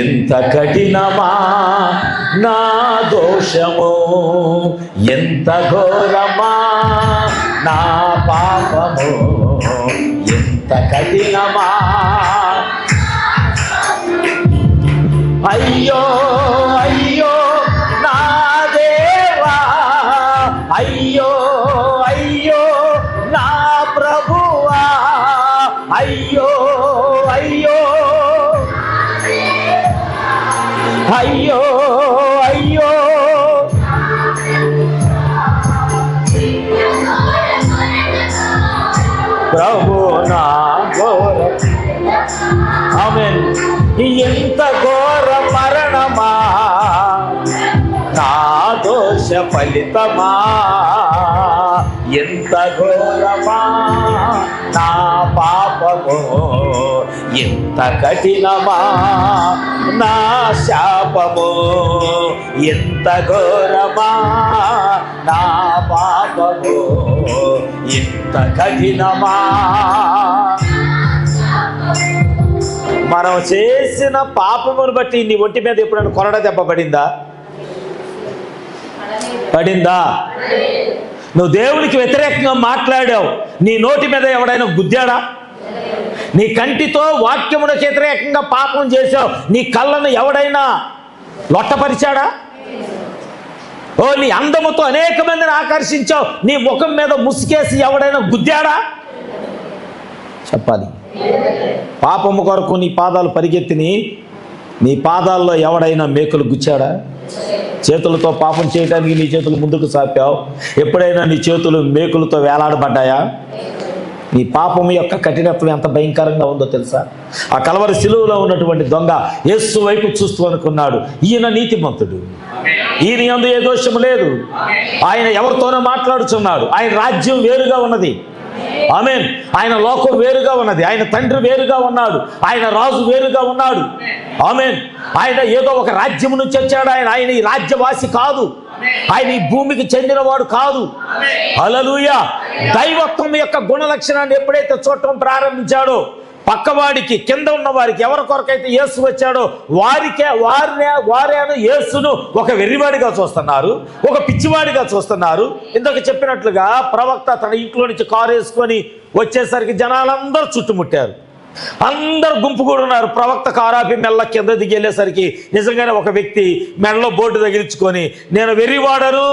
ఎంత కఠినమా నా దోషము, ఎంత ఘోరమా నా పాపము, ఎంత కఠినమా. అయ్యో అయ్యో నా దేవా, అయ్యో అయ్యో నా ప్రభువా, అయ్యో అయ్యో అయ్యో అయ్యో. ప్రభు నా ఘోర, ఆమేన్. ఎంత ఘోర మరణమా నా దోష ఫలితమా, ఎంత ఘోరమా నా పాపము, ఎంత కఠినమా నా శాపము, ఎంత ఘోరమా నా పాపము, ఎంత కఠినమా. మనం చేసిన పాపమును బట్టి నీ ఒంటి మీద ఎప్పుడైనా కొరడ దెబ్బ పడిందా? పడిందా? నువ్వు దేవునికి వ్యతిరేకంగా మాట్లాడావు, నీ నోటి మీద ఎవడైనా గుద్దాడా? నీ కంటితో వాక్యమునకు వ్యతిరేకంగా పాపం చేశావు, నీ కళ్ళను ఎవడైనా లొట్టపరిచాడా? ఓ నీ అందముతో అనేక మందిని ఆకర్షించావు, నీ ముఖం మీద ముసుకేసి ఎవడైనా గుద్దాడా? చెప్పాలి. పాపము కొరకు నీ పాదాలు పరిగెత్తిని, నీ పాదాల్లో ఎవడైనా మేకులు గుచ్చాడా? చేతులతో పాపం చేయడానికి నీ చేతులు ముందుకు సాపావు, ఎప్పుడైనా నీ చేతులు మేకులతో వేలాడబడ్డాయా? నీ పాపం యొక్క కఠినత్వం ఎంత భయంకరంగా ఉందో తెలుసా? ఆ కలవరి శిలువలో ఉన్నటువంటి దొంగ యేసు వైపు చూస్తూ అనుకున్నాడు, ఈయన నీతిమంతుడు, ఈయన యందు ఏ దోషము లేదు, ఆయన ఎవరితోనో మాట్లాడుచున్నాడు, ఆయన రాజ్యం వేరుగా ఉన్నది, ఆమేన్, ఆయన లోకం వేరుగా ఉన్నది, ఆయన తండ్రి వేరుగా ఉన్నాడు, ఆయన రాజు వేరుగా ఉన్నాడు, ఆమేన్. ఆయన ఏదో ఒక రాజ్యం నుంచి వచ్చాడు, ఆయన ఈ రాజ్యవాసి కాదు, ఆయన ఈ భూమికి చెందినవాడు కాదు. హల్లెలూయా. దైవత్వం యొక్క గుణ లక్షణాన్ని ఎప్పుడైతే చూడటం ప్రారంభించాడో, పక్కవాడికి, కింద ఉన్న వారికి, ఎవరి కొరకైతే యేసు వచ్చాడో వారేను యేసును ఒక వెర్రివాడిగా చూస్తున్నారు, ఒక పిచ్చివాడిగా చూస్తున్నారు. ఇందాక చెప్పినట్లుగా ప్రవక్త తన ఇంట్లో నుంచి కారు వేసుకొని వచ్చేసరికి జనాలందరూ చుట్టుముట్టారు, అందరు గుంపు కూడా ఉన్నారు. ప్రవక్త కారాపి మెల్ల కింద దిగి వెళ్ళేసరికి నిజంగానే ఒక వ్యక్తి మెడలో బోర్డు తగిలించుకొని నేను వెర్రివాడను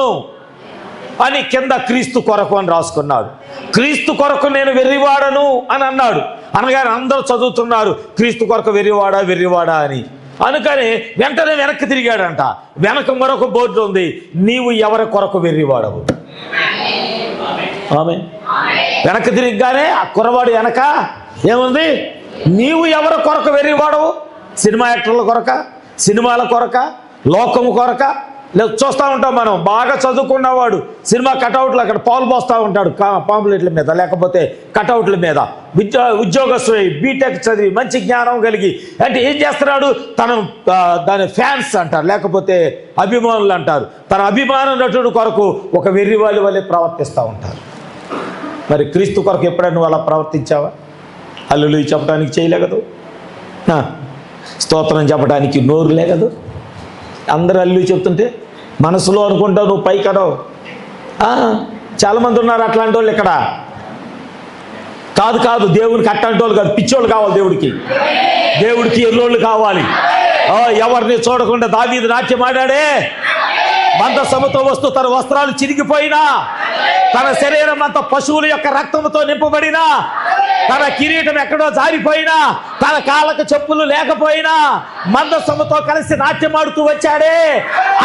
అని కింద క్రీస్తు కొరకు అని రాసుకున్నాడు. క్రీస్తు కొరకు నేను వెర్రివాడను అని అన్నాడు. అనగానే అందరూ చదువుతున్నారు క్రీస్తు కొరకు వెర్రివాడా వెర్రివాడా అని. అనుకని వెంటనే వెనక్కి తిరిగాడంట. వెనక మరొక బోర్డు ఉంది, నీవు ఎవరి కొరకు వెర్రివాడవు. ఆమె వెనక్కి తిరిగిగానే ఆ కుర్రవాడు వెనక ఏముంది, నీవు ఎవరి కొరకు వెర్రివాడవు? సినిమా యాక్టర్ల కొరక, సినిమాల కొరక, లోకము కొరక? లేదు, చూస్తూ ఉంటాం మనం, బాగా చదువుకున్నవాడు సినిమా కటౌట్లు అక్కడ పాలు పోస్తూ ఉంటాడు పాంప్లెట్ల మీద, లేకపోతే కటౌట్ల మీద. ఉద్యోగస్తుడు బీటెక్ చదివి మంచి జ్ఞానం కలిగి అంటే ఏం చేస్తున్నాడు, దాని ఫ్యాన్స్ అంటారు, లేకపోతే అభిమానులు అంటారు, తన అభిమాన నటుడు కొరకు ఒక వెర్రివాళ్ళ వల్లే ప్రవర్తిస్తూ ఉంటారు. మరి క్రీస్తు కొరకు ఎప్పుడైనా నువ్వు అలా ప్రవర్తించావా? హల్లెలూయా చెప్పడానికి చేయలేగదు, స్తోత్రం చెప్పడానికి నోరు లేగదు. అందరూ అల్లు చెప్తుంటే మనసులో అనుకుంటావు నువ్వు పైకడవు. చాలామంది ఉన్నారు అట్లాంటి వాళ్ళు ఇక్కడ. కాదు దేవునికి అట్లాంటి వాళ్ళు కాదు, పిచ్చోళ్ళు కావాలి దేవుడికి. దేవుడికి ఎల్లోళ్ళు కావాలి. ఎవరిని చూడకుండా దావీదు నాట్యం ఆడాడే, మందసముతో వస్తూ తన వస్త్రాలు చిరిగిపోయినా, తన శరీరం అంతా పశువుల యొక్క రక్తంతో నింపబడినా, తన కిరీటం ఎక్కడో జారిపోయినా, తన కాళ్ళకు చెప్పులు లేకపోయినా మందసముతో కలిసి నాట్యమాడుతూ వచ్చాడే,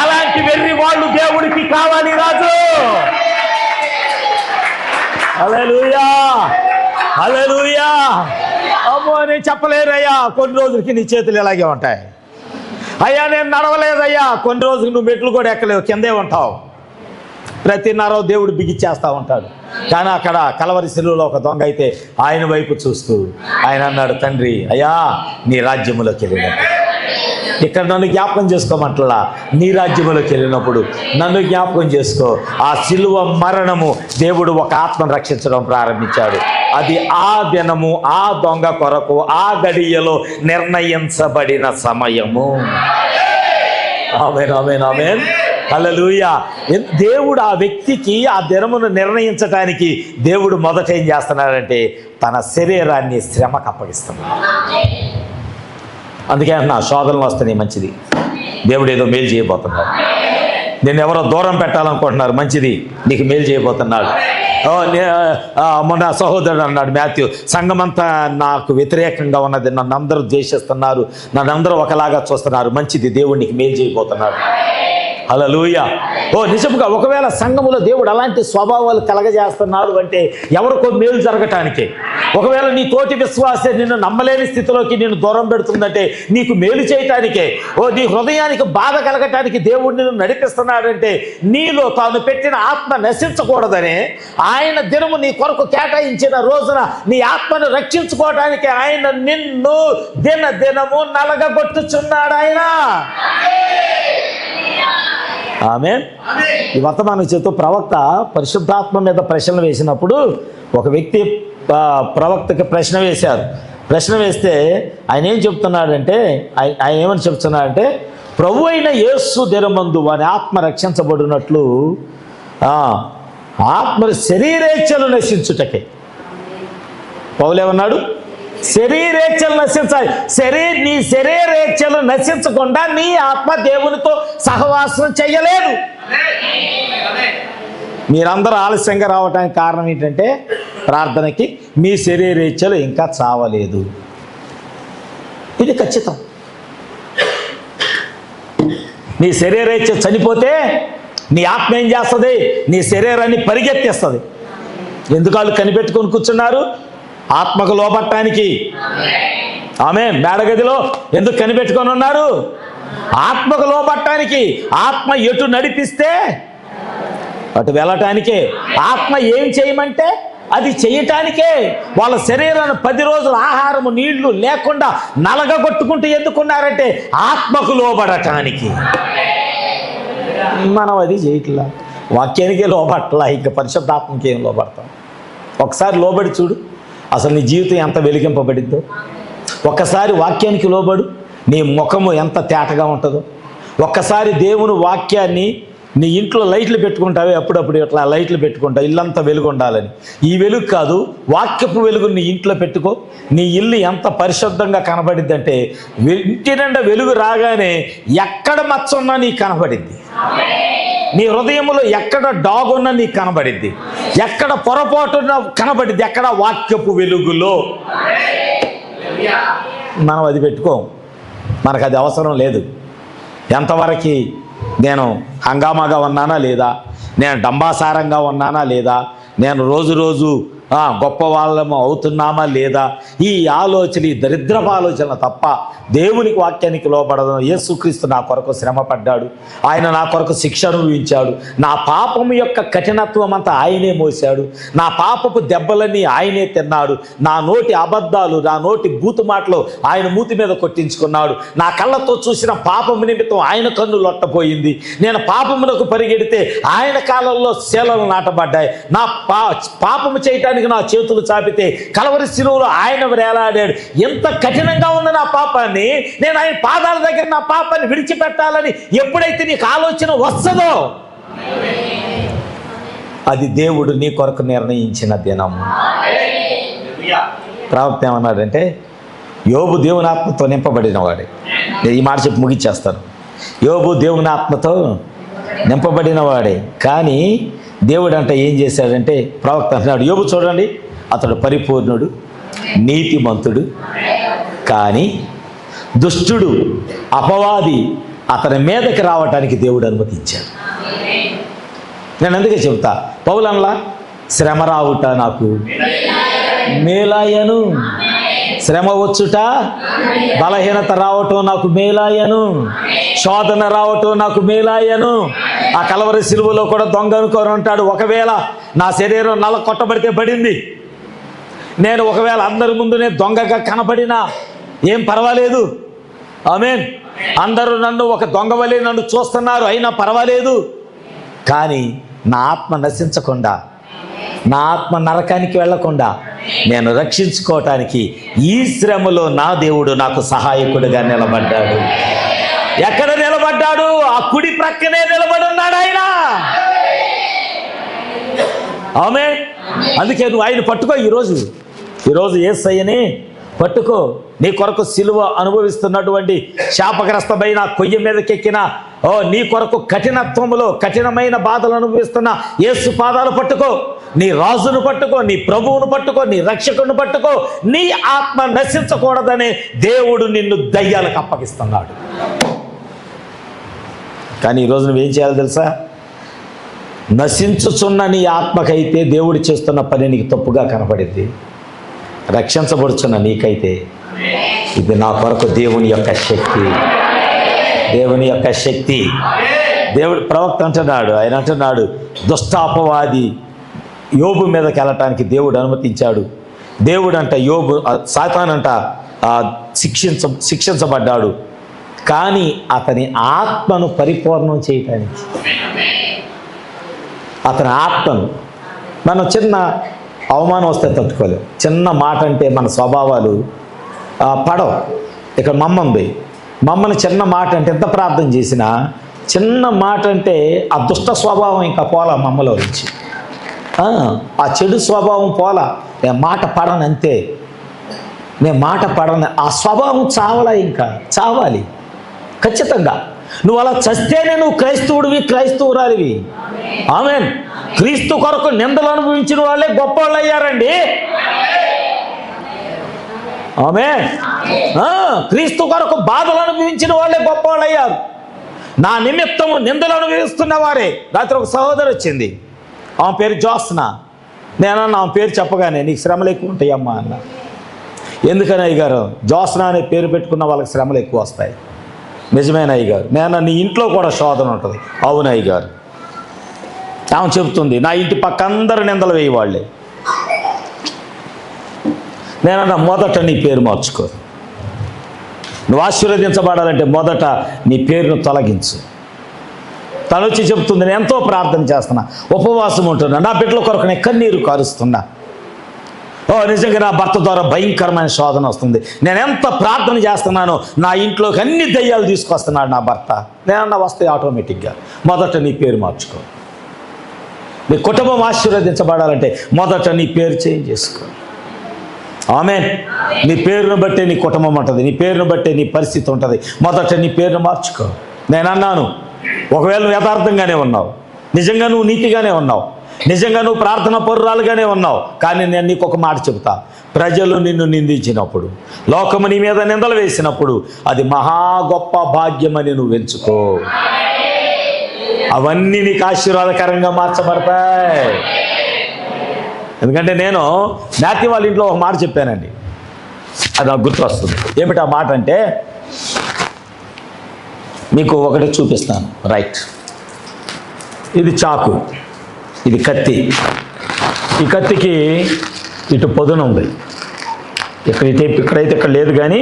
అలాంటి వెర్రి వాళ్ళు దేవుడికి కావాలి రాజు. హల్లెలూయా, హల్లెలూయా. అమ్మో నేను చెప్పలేరయ్యా, కొన్ని రోజులకి నీ చేతులు ఇలాగే ఉంటాయి. అయ్యా నేను నడవలేదయ్యా, కొన్ని రోజులు నువ్వు మెట్లు కూడా ఎక్కలేవు, కిందే ఉంటావు. ప్రతి నరవ దేవుడు బిగిచ్చేస్తూ ఉంటాడు. కానీ అక్కడ కలవరి శిలువలో ఒక దొంగ అయితే ఆయన వైపు చూస్తూ ఆయన అన్నాడు, తండ్రి అయ్యా నీ రాజ్యములోకి వెళ్ళినప్పుడు, ఇక్కడ నన్ను జ్ఞాపకం చేసుకోమంటలా, నీ రాజ్యములోకి వెళ్ళినప్పుడు నన్ను జ్ఞాపకం చేసుకో. ఆ శిలువ మరణము దేవుడు ఒక ఆత్మను రక్షించడం ప్రారంభించాడు. అది ఆ దినము ఆ దొంగ కొరకు ఆ గడియలో నిర్ణయించబడిన సమయము. ఆమేన్, ఆమేన్, ఆమేన్. హల్లెలూయా. దేవుడు ఆ వ్యక్తికి ఆ దినమును నిర్ణయించడానికి దేవుడు మొదట ఏం చేస్తున్నాడంటే తన శరీరాన్ని శ్రమకు అప్పగిస్తున్నాడు. అందుకే నా శోధనలు వస్తున్నాయి, మంచిది, దేవుడు ఏదో మేలు చేయబోతున్నాడు. నేను ఎవరో దూరం పెట్టాలనుకుంటున్నారు, మంచిది, నీకు మేలు చేయబోతున్నాడు. మొన్న సహోదరుడు అన్నాడు మాథ్యూ, సంఘమంతా నాకు వ్యతిరేకంగా ఉన్నది, నన్ను అందరూ ద్వేషిస్తున్నారు, నన్ను అందరూ ఒకలాగా చూస్తున్నారు, మంచిది, దేవుడు నీకు మేలు చేయబోతున్నాడు. హల్లెలూయా. నిజంగా ఒకవేళ సంఘములో దేవుడు అలాంటి స్వభావాలు కలగజేస్తున్నాడు అంటే ఎవరికో మేలు జరగటానికే. ఒకవేళ నీ తోటి విశ్వాసే నిన్ను నమ్మలేని స్థితిలోకి నిన్ను దూరం పెడుతుందంటే నీకు మేలు చేయటానికే. నీ హృదయానికి బాధ కలగటానికి దేవుడు నిన్ను నడిపిస్తున్నాడంటే నీలో తాను పెట్టిన ఆత్మ నశించకూడదని, ఆయన దినము నీ కొరకు కేటాయించిన రోజున నీ ఆత్మను రక్షించుకోవటానికి ఆయన నిన్ను దినము నలగగొట్టుచున్నాడు ఆయన. ఆమేన్. ఈ వర్తమానం చేస్తూ ప్రవక్త పరిశుద్ధాత్మ మీద ప్రశ్నలు వేసినప్పుడు ఒక వ్యక్తి ప్రవక్తకి ప్రశ్న వేశారు. ప్రశ్న వేస్తే ఆయన ఏం చెప్తున్నాడంటే, ఆయన ఏమని చెప్తున్నాడంటే, ప్రభు అయిన యేసు దినమందు వారి ఆత్మ రక్షించబడినట్లు ఆత్మ శరీరేచ్ఛలు నశించుటకే. పౌలేమన్నాడు, శరీరేచ్ఛలు నశించాలి. నీ శరీరేచ్ఛలు నశించకుండా నీ ఆత్మ దేవునితో సహవాసం చెయ్యలేదు. మీరందరూ ఆలస్యంగా రావడానికి కారణం ఏంటంటే ప్రార్థనకి మీ శరీరేచ్ఛలు ఇంకా చావలేదు. ఇది ఖచ్చితం. నీ శరీరేచ్ఛ చనిపోతే నీ ఆత్మ ఏం చేస్తుంది? నీ శరీరాన్ని పరిగెత్తేస్తుంది. ఎందుకు వాళ్ళు కనిపెట్టుకొని కూర్చున్నారు? ఆత్మకు లోపట్టానికి. ఆమేన్. మేడగదిలో ఎందుకు కనిపెట్టుకొని ఉన్నారు? ఆత్మకు లోపట్టానికి. ఆత్మ ఎటు నడిపిస్తే అటు వెళ్ళటానికే. ఆత్మ ఏం చేయమంటే అది చేయటానికే. వాళ్ళ శరీరాన్ని 10 రోజులు ఆహారము నీళ్లు లేకుండా నలగగొట్టుకుంటూ ఎందుకున్నారంటే ఆత్మకు లోబడటానికి. మనం అది చేయట్లా, వాక్యానికే లోబట్లా, ఇంకా పరిశుద్ధాత్మకి ఏం లోబడతాం? ఒకసారి లోబడి చూడు, అసలు నీ జీవితం ఎంత వెలిగింపబడిద్దో. ఒక్కసారి వాక్యానికి లోబడు, నీ ముఖము ఎంత తేటగా ఉంటుందో. ఒక్కసారి దేవుని వాక్యాన్ని నీ ఇంట్లో లైట్లు పెట్టుకుంటావే, అప్పుడప్పుడు ఇట్లా లైట్లు పెట్టుకుంటావు, ఇల్లంతా వెలుగు ఉండాలని. ఈ వెలుగు కాదు, వాక్యపు వెలుగు నీ ఇంట్లో పెట్టుకో. నీ ఇల్లు ఎంత పరిశుద్ధంగా కనబడిద్ది అంటే ఇంటి నిండా వెలుగు రాగానే ఎక్కడ మచ్చ ఉన్నా నీకు కనబడిద్ది. నీ హృదయంలో ఎక్కడ డాగున్నా నీకు కనబడిద్ది, ఎక్కడ పొరపాటున్నా కనబడిద్ది, ఎక్కడ వాక్యపు వెలుగులో. మనం అది పెట్టుకోం, మనకు అది అవసరం లేదు. ఎంతవరకు నేను హంగామాగా ఉన్నానా లేదా, నేను డంబాసారంగా ఉన్నానా లేదా, నేను రోజు గొప్ప వాళ్ళము అవుతున్నామా లేదా, ఈ ఆలోచన, ఈ దరిద్రపు ఆలోచన తప్ప దేవునికి వాక్యానికి లోబడదు. యేసుక్రీస్తు నా కొరకు శ్రమ పడ్డాడు, ఆయన నా కొరకు శిక్ష అనుభవించాడు, నా పాపము యొక్క కఠినత్వం అంతా ఆయనే మోసాడు, నా పాపపు దెబ్బలన్నీ ఆయనే తిన్నాడు, నా నోటి అబద్ధాలు, నా నోటి బూతు మాటలు ఆయన మూతి మీద కొట్టించుకున్నాడు, నా కళ్ళతో చూసిన పాపము నిమిత్తం ఆయన కన్ను లొట్టపోయింది, నేను పాపమునకు పరిగెడితే ఆయన కాలంలో శీలలు నాటబడ్డాయి, నా పాపము చేయటానికి నా చేతులు చాపితే కలవరి శిలువలో ఆయన వేలాడాడు. ఎంత కఠినంగా ఉంది నా పాపాన్ని, నేను ఆయన పాదాల దగ్గర నా పాపాన్ని విడిచిపెట్టాలని ఎప్పుడైతే నీకు ఆలోచన వస్తుందో అది దేవుడు నీ కొరకు నిర్ణయించిన దినం. ప్రవక్త ఏమన్నాడంటే, యోబు దేవుని ఆత్మతో నింపబడిన వాడే. ఈ మాట చెప్పి ముగిచ్చేస్తాను. యోబు దేవుని ఆత్మతో నింపబడిన వాడే, కానీ దేవుడు అంటే ఏం చేశాడంటే, ప్రవక్త అంటున్నాడు, యోబు చూడండి, అతడు పరిపూర్ణుడు, నీతిమంతుడు. కానీ దుష్టుడు, అపవాది అతని మీదకి రావటానికి దేవుడు అనుమతించాడు. నేను అందుకే చెబుతా, పౌలన్లా శ్రమ రావుట నాకు మేలాయను, శ్రమ వచ్చుట, బలహీనత రావటం నాకు మేలాయను, శోధన రావటం నాకు మేలాయను. ఆ కలవరి సిలువలో కూడా దొంగ అనుకోని ఉంటాడు. ఒకవేళ నా శరీరం నల్ల కొట్టబడితే పడింది, నేను ఒకవేళ అందరి ముందునే దొంగగా కనబడినా ఏం పర్వాలేదు. ఆమేన్. అందరూ నన్ను ఒక దొంగ వలె నన్ను చూస్తున్నారు, అయినా పర్వాలేదు. కానీ నా ఆత్మ నశించకుండా, నా ఆత్మ నరకానికి వెళ్లకుండా నేను రక్షించుకోవటానికి ఈ శ్రమలో నా దేవుడు నాకు సహాయకుడిగా నిలబడ్డాడు. ఎక్కడ నిలబడ్డాడు? ఆ కుడి ప్రక్కనే నిలబడి ఉన్నాడు ఆయన. ఆమేన్. అందుకే నువ్వు ఆయన పట్టుకో. ఈరోజు యేసయ్యని పట్టుకో. నీ కొరకు సిలువ అనుభవిస్తున్నటువంటి శాపగ్రస్తమైన కొయ్య మీదకెక్కిన నీ కొరకు కఠినమైన బాధలు అనుభవిస్తున్న యేసు పాదాలు పట్టుకో. నీ రాజును పట్టుకో, నీ ప్రభువును పట్టుకో, నీ రక్షకుని పట్టుకో. నీ ఆత్మ నశించకూడదని దేవుడు నిన్ను దయ్యాలకు అప్పగిస్తున్నాడు. కానీ ఈరోజు నువ్వేం చేయాలి తెలుసా? నశించుచున్న నీ ఆత్మకైతే దేవుడు చేస్తున్న పని నీకు తప్పుగా కనపడింది. రక్షించబడుచున్న నీకైతే ఇది నా కొరకు దేవుని యొక్క శక్తి, దేవుని యొక్క శక్తి. దేవుడు ప్రవక్త అంటున్నాడు, ఆయన అంటున్నాడు, దుష్టాపవాది యోబు మీదకి వెళ్ళటానికి దేవుడు అనుమతించాడు. దేవుడు అంట సాతానంట శిక్షించబడ్డాడు. కానీ అతని ఆత్మను పరిపూర్ణం చేయటానికి, అతని ఆత్మను మనం చిన్న అవమానం వస్తే తట్టుకోలేం. చిన్న మాట అంటే మన స్వభావాలు పడవు. ఇక్కడ మమ్మని చిన్న మాట అంటే ఎంత ప్రార్థన చేసినా చిన్న మాట అంటే ఆ దుష్ట స్వభావం ఇంకా పోలా మమ్మలో నుంచి. ఆ చెడు స్వభావం పోలా. నేను మాట పడనంతే, నేను మాట పడను. ఆ స్వభావం ఇంకా చావాలి ఖచ్చితంగా. నువ్వు అలా చస్తేనే నువ్వు క్రైస్తవురాలివి. ఆమేన్. క్రీస్తు కొరకు నిందలు అనుభవించిన వాళ్ళే గొప్ప వాళ్ళు అయ్యారండి. ఆమేన్. క్రీస్తు కొరకు బాధలు అనుభవించిన వాళ్ళే గొప్ప వాళ్ళు అయ్యారు. నా నిమిత్తము నిందలు అనుభవిస్తున్న వారే. రాత్రి ఒక సహోదరు వచ్చింది, ఆమె పేరు జోస్నా. నేనన్నా ఆమె పేరు చెప్పగానే నీకు శ్రమలు ఎక్కువ ఉంటాయమ్మా అన్న. ఎందుకని అయ్యగారు? జోస్నా అనే పేరు పెట్టుకున్న వాళ్ళకి శ్రమలు ఎక్కువ వస్తాయి. నిజమైన అయ్యగారు, నేను నీ ఇంట్లో కూడా శోధన ఉంటుంది. అవును అయ్యగారు. ఆమె చెబుతుంది, నా ఇంటి పక్క అందరు నిందలు వేయవాళ్ళే. నేనన్నా మొదట నీ పేరు మార్చుకో. నువ్వు ఆశీర్వదించబడాలంటే మొదట నీ పేరును తొలగించు. తనొచ్చి చెప్తుంది, నేను ఎంతో ప్రార్థన చేస్తున్నా, ఉపవాసం ఉంటున్నా, నా బిడ్డల కొరకు నేను కన్నీరు కారుస్తున్నా. నిజంగా నా భర్త ద్వారా భయంకరమైన శోధన వస్తుంది. నేను ఎంత ప్రార్థన చేస్తున్నానో నా ఇంట్లోకి అన్ని దయ్యాలు తీసుకొస్తున్నాడు నా భర్త. నేనన్నా వస్తాయి ఆటోమేటిక్గా. మొదట నీ పేరు మార్చుకో. నీ కుటుంబం ఆశీర్వదించబడాలంటే మొదట నీ పేరు చేంజ్ చేసుకో. ఆమేన్. నీ పేరును బట్టే నీ కుటుంబం ఉంటుంది, నీ పేరును బట్టే నీ పరిస్థితి ఉంటుంది. మొదట నీ పేరును మార్చుకో. నేను అన్నాను, ఒకవేళ నువ్వు యథార్థంగానే ఉన్నావు, నిజంగా నువ్వు నీతిగానే ఉన్నావు, నిజంగా నువ్వు ప్రార్థన పరురాలుగానే ఉన్నావు. కానీ నేను నీకు ఒక మాట చెబుతా, ప్రజలు నిన్ను నిందించినప్పుడు, లోకము నీ మీద నిందలు వేసినప్పుడు అది మహా గొప్ప భాగ్యమని నువ్వు ఎంచుకో. అవన్నీ నీకు ఆశీర్వాదకరంగా మార్చబడతాయి. ఎందుకంటే నేను నాతి వాళ్ళ ఇంట్లో ఒక మాట చెప్పానండి, అది నాకు గుర్తు వస్తుంది. ఏమిటి ఆ మాట అంటే, మీకు ఒకటి చూపిస్తాను. రైట్, ఇది చాకు, ఇది కత్తి. ఈ కత్తికి ఇటు పొదున ఉంది, ఇక్కడైతే ఇక్కడ లేదు. కానీ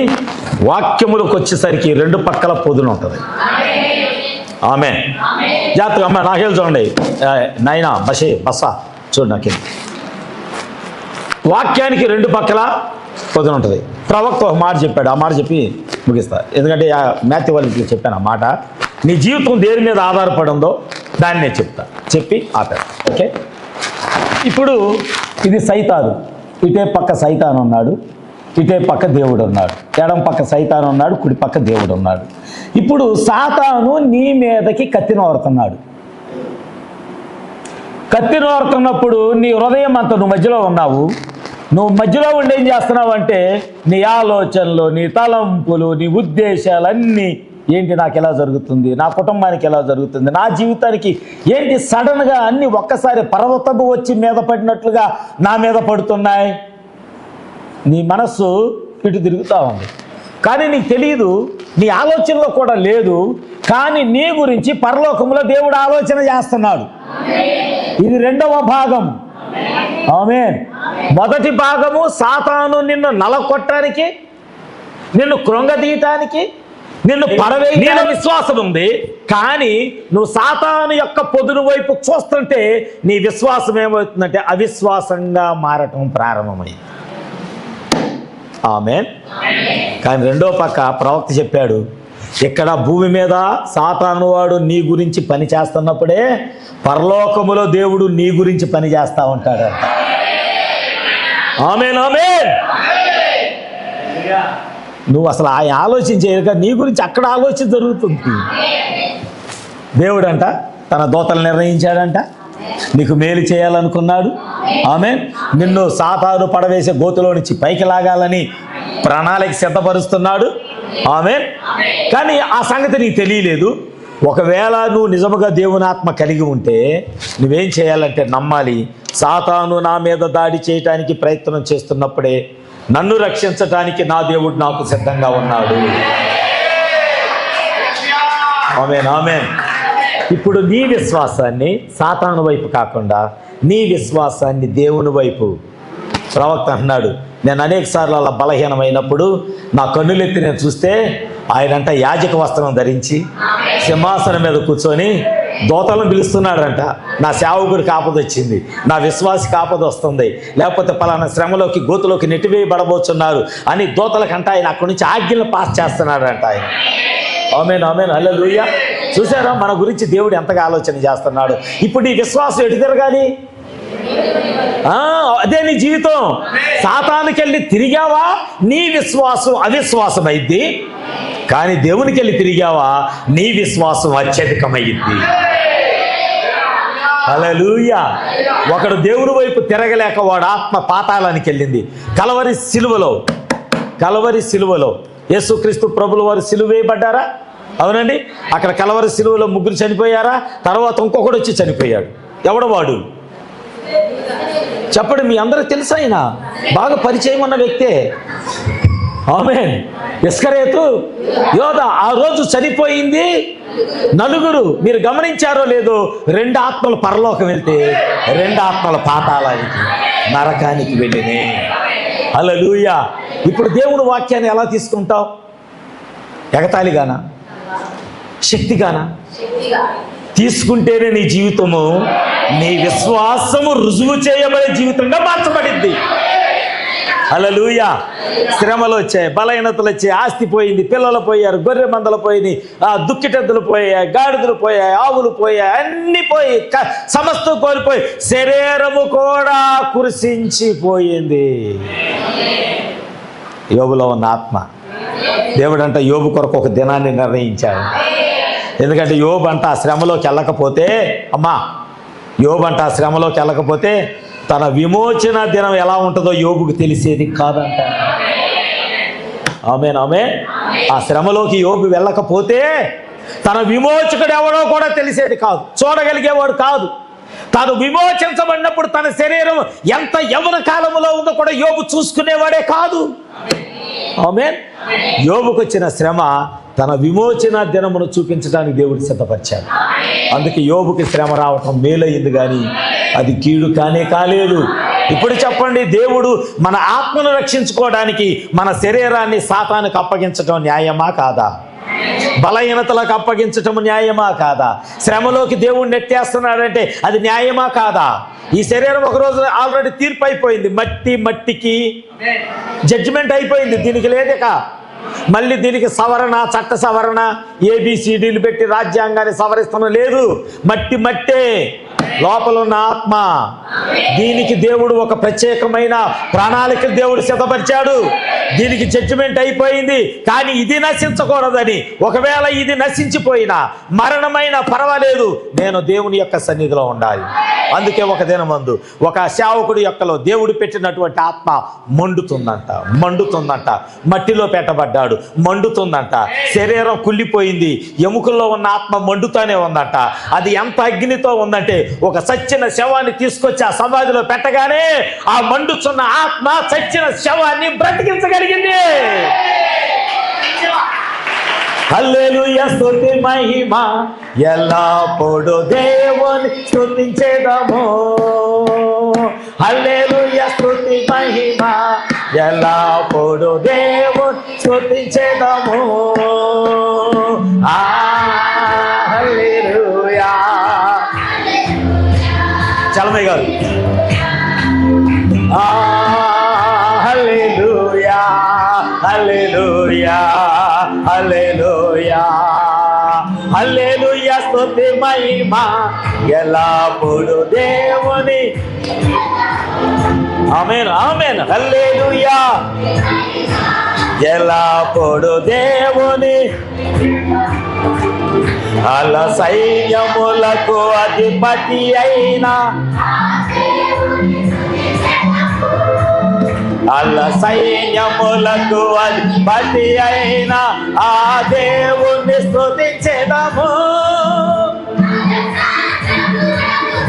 వాక్యములకు వచ్చేసరికి రెండు పక్కల పొదున ఉంటుంది. ఆమె జాతర అమ్మ నాకేళ్ళు చూడండి, నైనా బస చూడు నాకే. వాక్యానికి రెండు పక్కల పొదున ఉంటుంది. ప్రవక్త ఒక మాట చెప్పాడు, ఆ మాట చెప్పి ముగిస్తా. ఎందుకంటే మ్యాథ్యూ వాళ్ళకి చెప్పాను ఆ మాట. నీ జీవితం దేని మీద ఆధారపడి ఉందో దాన్ని నేను చెప్పి ఆపాను. ఓకే, ఇప్పుడు ఇది సైతాను. ఇటే పక్క సైతాను ఉన్నాడు, ఇటే పక్క దేవుడు ఉన్నాడు. ఎడం పక్క సైతాను ఉన్నాడు, కుడి పక్క దేవుడు ఉన్నాడు. ఇప్పుడు సాతాను నీ మీదకి కత్తి నోరుతున్నాడు. కత్తి నోరుతున్నప్పుడు నీ హృదయం అంతా నువ్వు మధ్యలో ఉన్నావు. నువ్వు మధ్యలో ఉండి ఏం చేస్తున్నావు అంటే నీ ఆలోచనలు, నీ తలంపులు, నీ ఉద్దేశాలన్నీ ఏంటి, నాకు ఎలా జరుగుతుంది, నా కుటుంబానికి ఎలా జరుగుతుంది, నా జీవితానికి ఏంటి, సడన్గా అన్నీ ఒక్కసారి పర్వతము వచ్చి మీద పడినట్లుగా నా మీద పడుతున్నాయి. నీ మనస్సు ఇటు తిరుగుతూ ఉంది, కానీ నీకు తెలియదు, నీ ఆలోచనలో కూడా లేదు. కానీ నీ గురించి పరలోకంలో దేవుడు ఆలోచన చేస్తున్నాడు. ఇది రెండవ భాగం. ఆమేన్. మొదటి భాగము సాతాను నిన్ను నలకొట్టడానికి, నిన్ను కృంగదీయటానికి, నిన్ను పడవేయడానికి విశ్వాసం ఉంది. కానీ నువ్వు సాతాను యొక్క పొదును వైపు చూస్తుంటే నీ విశ్వాసం ఏమవుతుందంటే అవిశ్వాసంగా మారటం ప్రారంభమైంది. ఆమేన్. కానీ రెండో పక్క ప్రవక్త చెప్పాడు, ఇక్కడ భూమి మీద సాతాను వాడు నీ గురించి పని చేస్తున్నప్పుడే పరలోకములో దేవుడు నీ గురించి పని చేస్తూ ఉంటాడంట. ఆమేన్, ఆమేన్. నువ్వు అసలు ఆయన ఆలోచించేయక నీ గురించి అక్కడ ఆలోచన జరుగుతుంది. దేవుడంట తన దూతలు నిర్ణయించాడంట, నీకు మేలు చేయాలనుకున్నాడు. ఆమేన్. నిన్ను సాతాను పడవేసే గోతులో నుంచి పైకి లాగాలని ప్రణాళిక సిద్ధపరుస్తున్నాడు. ఆమేన్. కానీ ఆ సంగతి నీకు తెలియలేదు. ఒకవేళ నువ్వు నిజముగా దేవుని ఆత్మ కలిగి ఉంటే నువ్వేం చేయాలంటే నమ్మాలి, సాతాను నా మీద దాడి చేయటానికి ప్రయత్నం చేస్తున్నప్పుడే నన్ను రక్షించటానికి నా దేవుడు నాకు సిద్ధంగా ఉన్నాడు. ఆమేన్, ఆమేన్. ఇప్పుడు నీ విశ్వాసాన్ని సాతాను వైపు కాకుండా నీ విశ్వాసాన్ని దేవుని వైపు. ప్రవక్త అంటున్నాడు, నేను అనేక సార్లు అలా బలహీనమైనప్పుడు నా కన్నులెత్తి నేను చూస్తే ఆయనంట యాజక వస్త్రం ధరించి సింహాసనం మీద కూర్చొని దూతలను పిలుస్తున్నాడంట. నా సేవకుడికి ఆపద వచ్చింది, నా విశ్వాసికి ఆపద వస్తుంది, లేకపోతే పలానా శ్రమలోకి గోతులోకి నెట్టివేయబడబోతున్నారు అని దూతలకంట ఆయన అక్కడి నుంచి ఆజ్ఞలు పాస్ చేస్తున్నాడంట ఆయన. ఆమేన్, ఆమేన్, హల్లెలూయా. చూసారా మన గురించి దేవుడు ఎంతగా ఆలోచన చేస్తున్నాడు. ఇప్పుడు నీ విశ్వాసం ఎటు తిరగాలి? అదే నీ జీవితం. సాతానికి వెళ్ళి తిరిగావా నీ విశ్వాసం అవిశ్వాసం అయింది, కానీ దేవునికి వెళ్ళి తిరిగావా నీ విశ్వాసం అత్యధికమైంది. హల్లెలూయా. ఒకడు దేవుని వైపు తిరగలేక వాడు ఆత్మ పాతాళానికి వెళ్ళింది. కలవరి సిలువలో యేసుక్రీస్తు ప్రభుల వారు సిలువ వేయబడ్డారా? అవునండి. అక్కడ కలవరి సిలువలో ముగ్గురు చనిపోయారా? తర్వాత ఇంకొకడు వచ్చి చనిపోయాడు. ఎవడు వాడు? చెప్పండి. మీ అందరికి తెలుసు, ఆయన బాగా పరిచయం ఉన్న వ్యక్తే. ఆమేన్. ఇస్కరియోతు యోధ ఆ రోజు చనిపోయింది నలుగురు. మీరు గమనించారో లేదో, 2 ఆత్మలు పరలోకం వెళ్తే 2 ఆత్మల పాతాళానికి నరకానికి వెళ్ళినాయి. హల్లెలూయా. ఇప్పుడు దేవుని వాక్యాన్ని ఎలా తీసుకుంటావు? ఎగతాళిగానా, శక్తిగానా? తీసుకుంటేనే నీ జీవితము, నీ విశ్వాసము రుజువు చేయబడే జీవితంగా మార్చబడింది. హల్లెలూయా. శ్రమలు వచ్చాయి, బలహీనతలు వచ్చాయి, ఆస్తి పోయింది, పిల్లలు పోయారు, గొర్రె మందలు పోయినాయి, దుక్కిటెద్దులు పోయాయి, గాడిదలు పోయాయి, ఆవులు పోయాయి, అన్ని పోయి సమస్తం కోల్పోయి శరీరము కూడా కురిసించిపోయింది. యోబులో ఉన్న ఆత్మ దేవుడు అంట యోబు కొరకు ఒక దినాన్ని నిర్ణయించాడు. ఎందుకంటే యోబు అంట ఆ శ్రమలోకి వెళ్ళకపోతే, యోబు అంట ఆ శ్రమలోకి వెళ్ళకపోతే తన విమోచన దినం ఎలా ఉంటుందో యోబుకు తెలిసేది కాదంట. ఆమేన్, ఆమేన్. ఆ శ్రమలోకి యోబు వెళ్ళకపోతే తన విమోచకుడు ఎవడో కూడా తెలిసేది కాదు, చూడగలిగేవాడు కాదు. తాను విమోచించబడినప్పుడు తన శరీరం ఎంత యవ్వన కాలంలో ఉందో కూడా యోబు చూసుకునేవాడే కాదు. ఆమేన్. యోబుకు వచ్చిన శ్రమ తన విమోచన దినమును చూపించడానికి దేవుడు సిద్ధపరిచాడు. అందుకే యోబుకి శ్రమ రావటం మేలయ్యింది, కానీ అది కీడు కాలేదు. ఇప్పుడు చెప్పండి, దేవుడు మన ఆత్మను రక్షించుకోవడానికి మన శరీరాన్ని సాతానుకు అప్పగించడం న్యాయమా కాదా? బలహీనతలకు అప్పగించటం న్యాయమా కాదా? శ్రమలోకి దేవుడు నెట్టేస్తున్నాడంటే అది న్యాయమా కాదా? ఈ శరీరం ఒకరోజు ఆల్రెడీ తీర్పు అయిపోయింది, మట్టికి జడ్జిమెంట్ అయిపోయింది. దీనికి లేదక మళ్ళీ దీనికి సవరణ, చట్ట సవరణ, ABCDలు పెట్టి రాజ్యాంగాన్ని సవరిస్తాను లేదు. మట్టే. లోపల ఉన్న ఆత్మ. దీనికి దేవుడు ఒక ప్రత్యేకమైన ప్రణాళిక దేవుడు సిద్ధపరిచాడు. దీనికి జడ్జిమెంట్ అయిపోయింది, కానీ ఇది నశించకూడదని. ఒకవేళ ఇది నశించిపోయినా, మరణమైనా పర్వాలేదు, నేను దేవుని యొక్క సన్నిధిలో ఉండాలి. అందుకే ఒక దినమందు ఒక సేవకుడి యొక్కలో దేవుడు పెట్టినటువంటి ఆత్మ మండుతుందంట. మట్టిలో పెట్టబడ్డాడు, మండుతుందంట. శరీరం కుళ్ళిపోయింది, ఎముకల్లో ఉన్న ఆత్మ మండుతానే ఉందంట. అది ఎంత అగ్నితో ఉందంటే, ఒక చచ్చిన శవాన్ని తీసుకొచ్చి ఆ సమాధిలో పెట్టగానే ఆ మండుచున్న ఆత్మ చచ్చిన శవాన్ని బ్రతికించగలిగింది. హల్లెలూయా, స్తుతి మహిమ ఎల్లప్పుడూ దేవుని స్తుతించేదము. హల్లెలూయా, స్తుతి మహిమ ఎల్లప్పుడూ దేవుని స్తుతించేదము. హల్లెలూయా. చలమయ్య గారు. హల్లెలూయా, హల్లెలూయా, హల్లెలూయా, హల్లెలూయా, స్తుతి మహిమ ఎల్లప్పుడూ దేవుని. ఆమేన్, ఆమేన్. హల్లెలూయా, ఎల్లప్పుడూ దేవుని. అల సైన్యములకు అధిపతి అయినా, అల్ల సైన్యములకు అధిపతి అయిన ఆ దేవుణ్ణి స్తుతించెదము.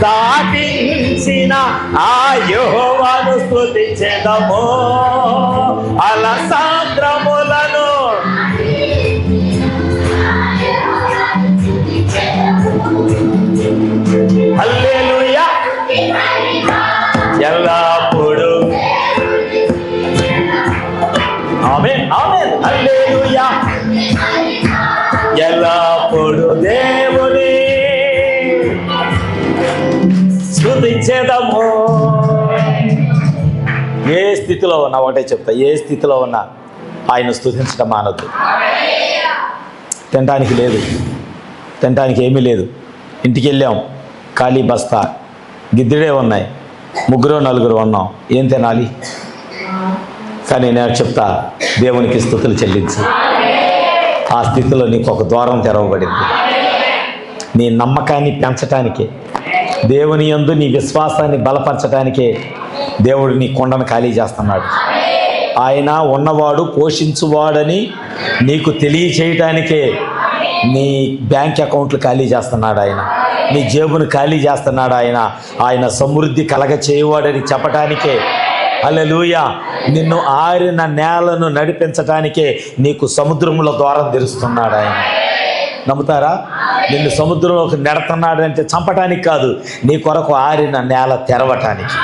దాటించిన ఆ యెహోవాను స్తుతించెదము. అల సాంద్రములను హల్లెలూయా, ఎల్లప్పుడూ. ఆమేన్, ఆమేన్. హల్లెలూయా, ఎల్లప్పుడూ దేవుని స్తుతించెదము. ఏ స్థితిలో ఉన్నా ఒకటే చెప్తా, ఏ స్థితిలో ఉన్నా ఆయన స్తుతించడం మానొద్దు. తినడానికి లేదు, తినడానికి ఏమీ లేదు. ఇంటికి వెళ్ళాం, ఖాళీ బస్తా, గిద్దెడే ఉన్నాయి, 3-4 ఉన్నాం, ఏం తినాలి? కానీ నేను చెప్తా, దేవునికి స్తుతులు చెల్లించు. ఆ స్థితిలో నీకు ఒక ద్వారం తెరవబడింది. నీ నమ్మకాన్ని పెంచటానికే, దేవుని యందు నీ విశ్వాసాన్ని బలపరచడానికే దేవుడు నీ కొండను ఖాళీ చేస్తున్నాడు. ఆయన ఉన్నవాడు పోషించువాడని నీకు తెలియచేయటానికే నీ బ్యాంక్ అకౌంట్లు ఖాళీ చేస్తున్నాడు ఆయన. నీ జేబును ఖాళీ చేస్తున్నాడు ఆయన. ఆయన సమృద్ధి కలగ చేయవాడని చెప్పటానికే. హల్లెలూయా. నిన్ను ఆరిన నేలను నడిపించటానికే నీకు సముద్రముల ద్వారం తెరుస్తున్నాడు ఆయన. నమ్ముతారా? నిన్ను సముద్రంలోకి నెడుతున్నాడంటే చంపటానికి కాదు, నీ కొరకు ఆరిన నేల తెరవటానికి.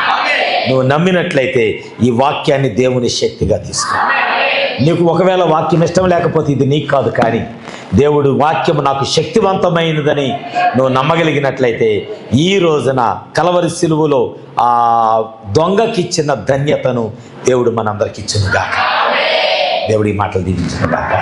నువ్వు నమ్మినట్లయితే ఈ వాక్యాన్ని దేవుని శక్తిగా తీసుకో. నీకు ఒకవేళ వాక్యం ఇష్టం లేకపోతే ఇది నీకు కాదు, కానీ దేవుడు వాక్యము నాకు శక్తివంతమైనదని నువ్వు నమ్మగలిగినట్లయితే ఈ రోజున కలవరి సిలువలో ఆ దొంగకిచ్చిన ధన్యతను దేవుడు మనందరికి ఇచ్చును గాక. దేవుడి మాటలు దీవించును గాక.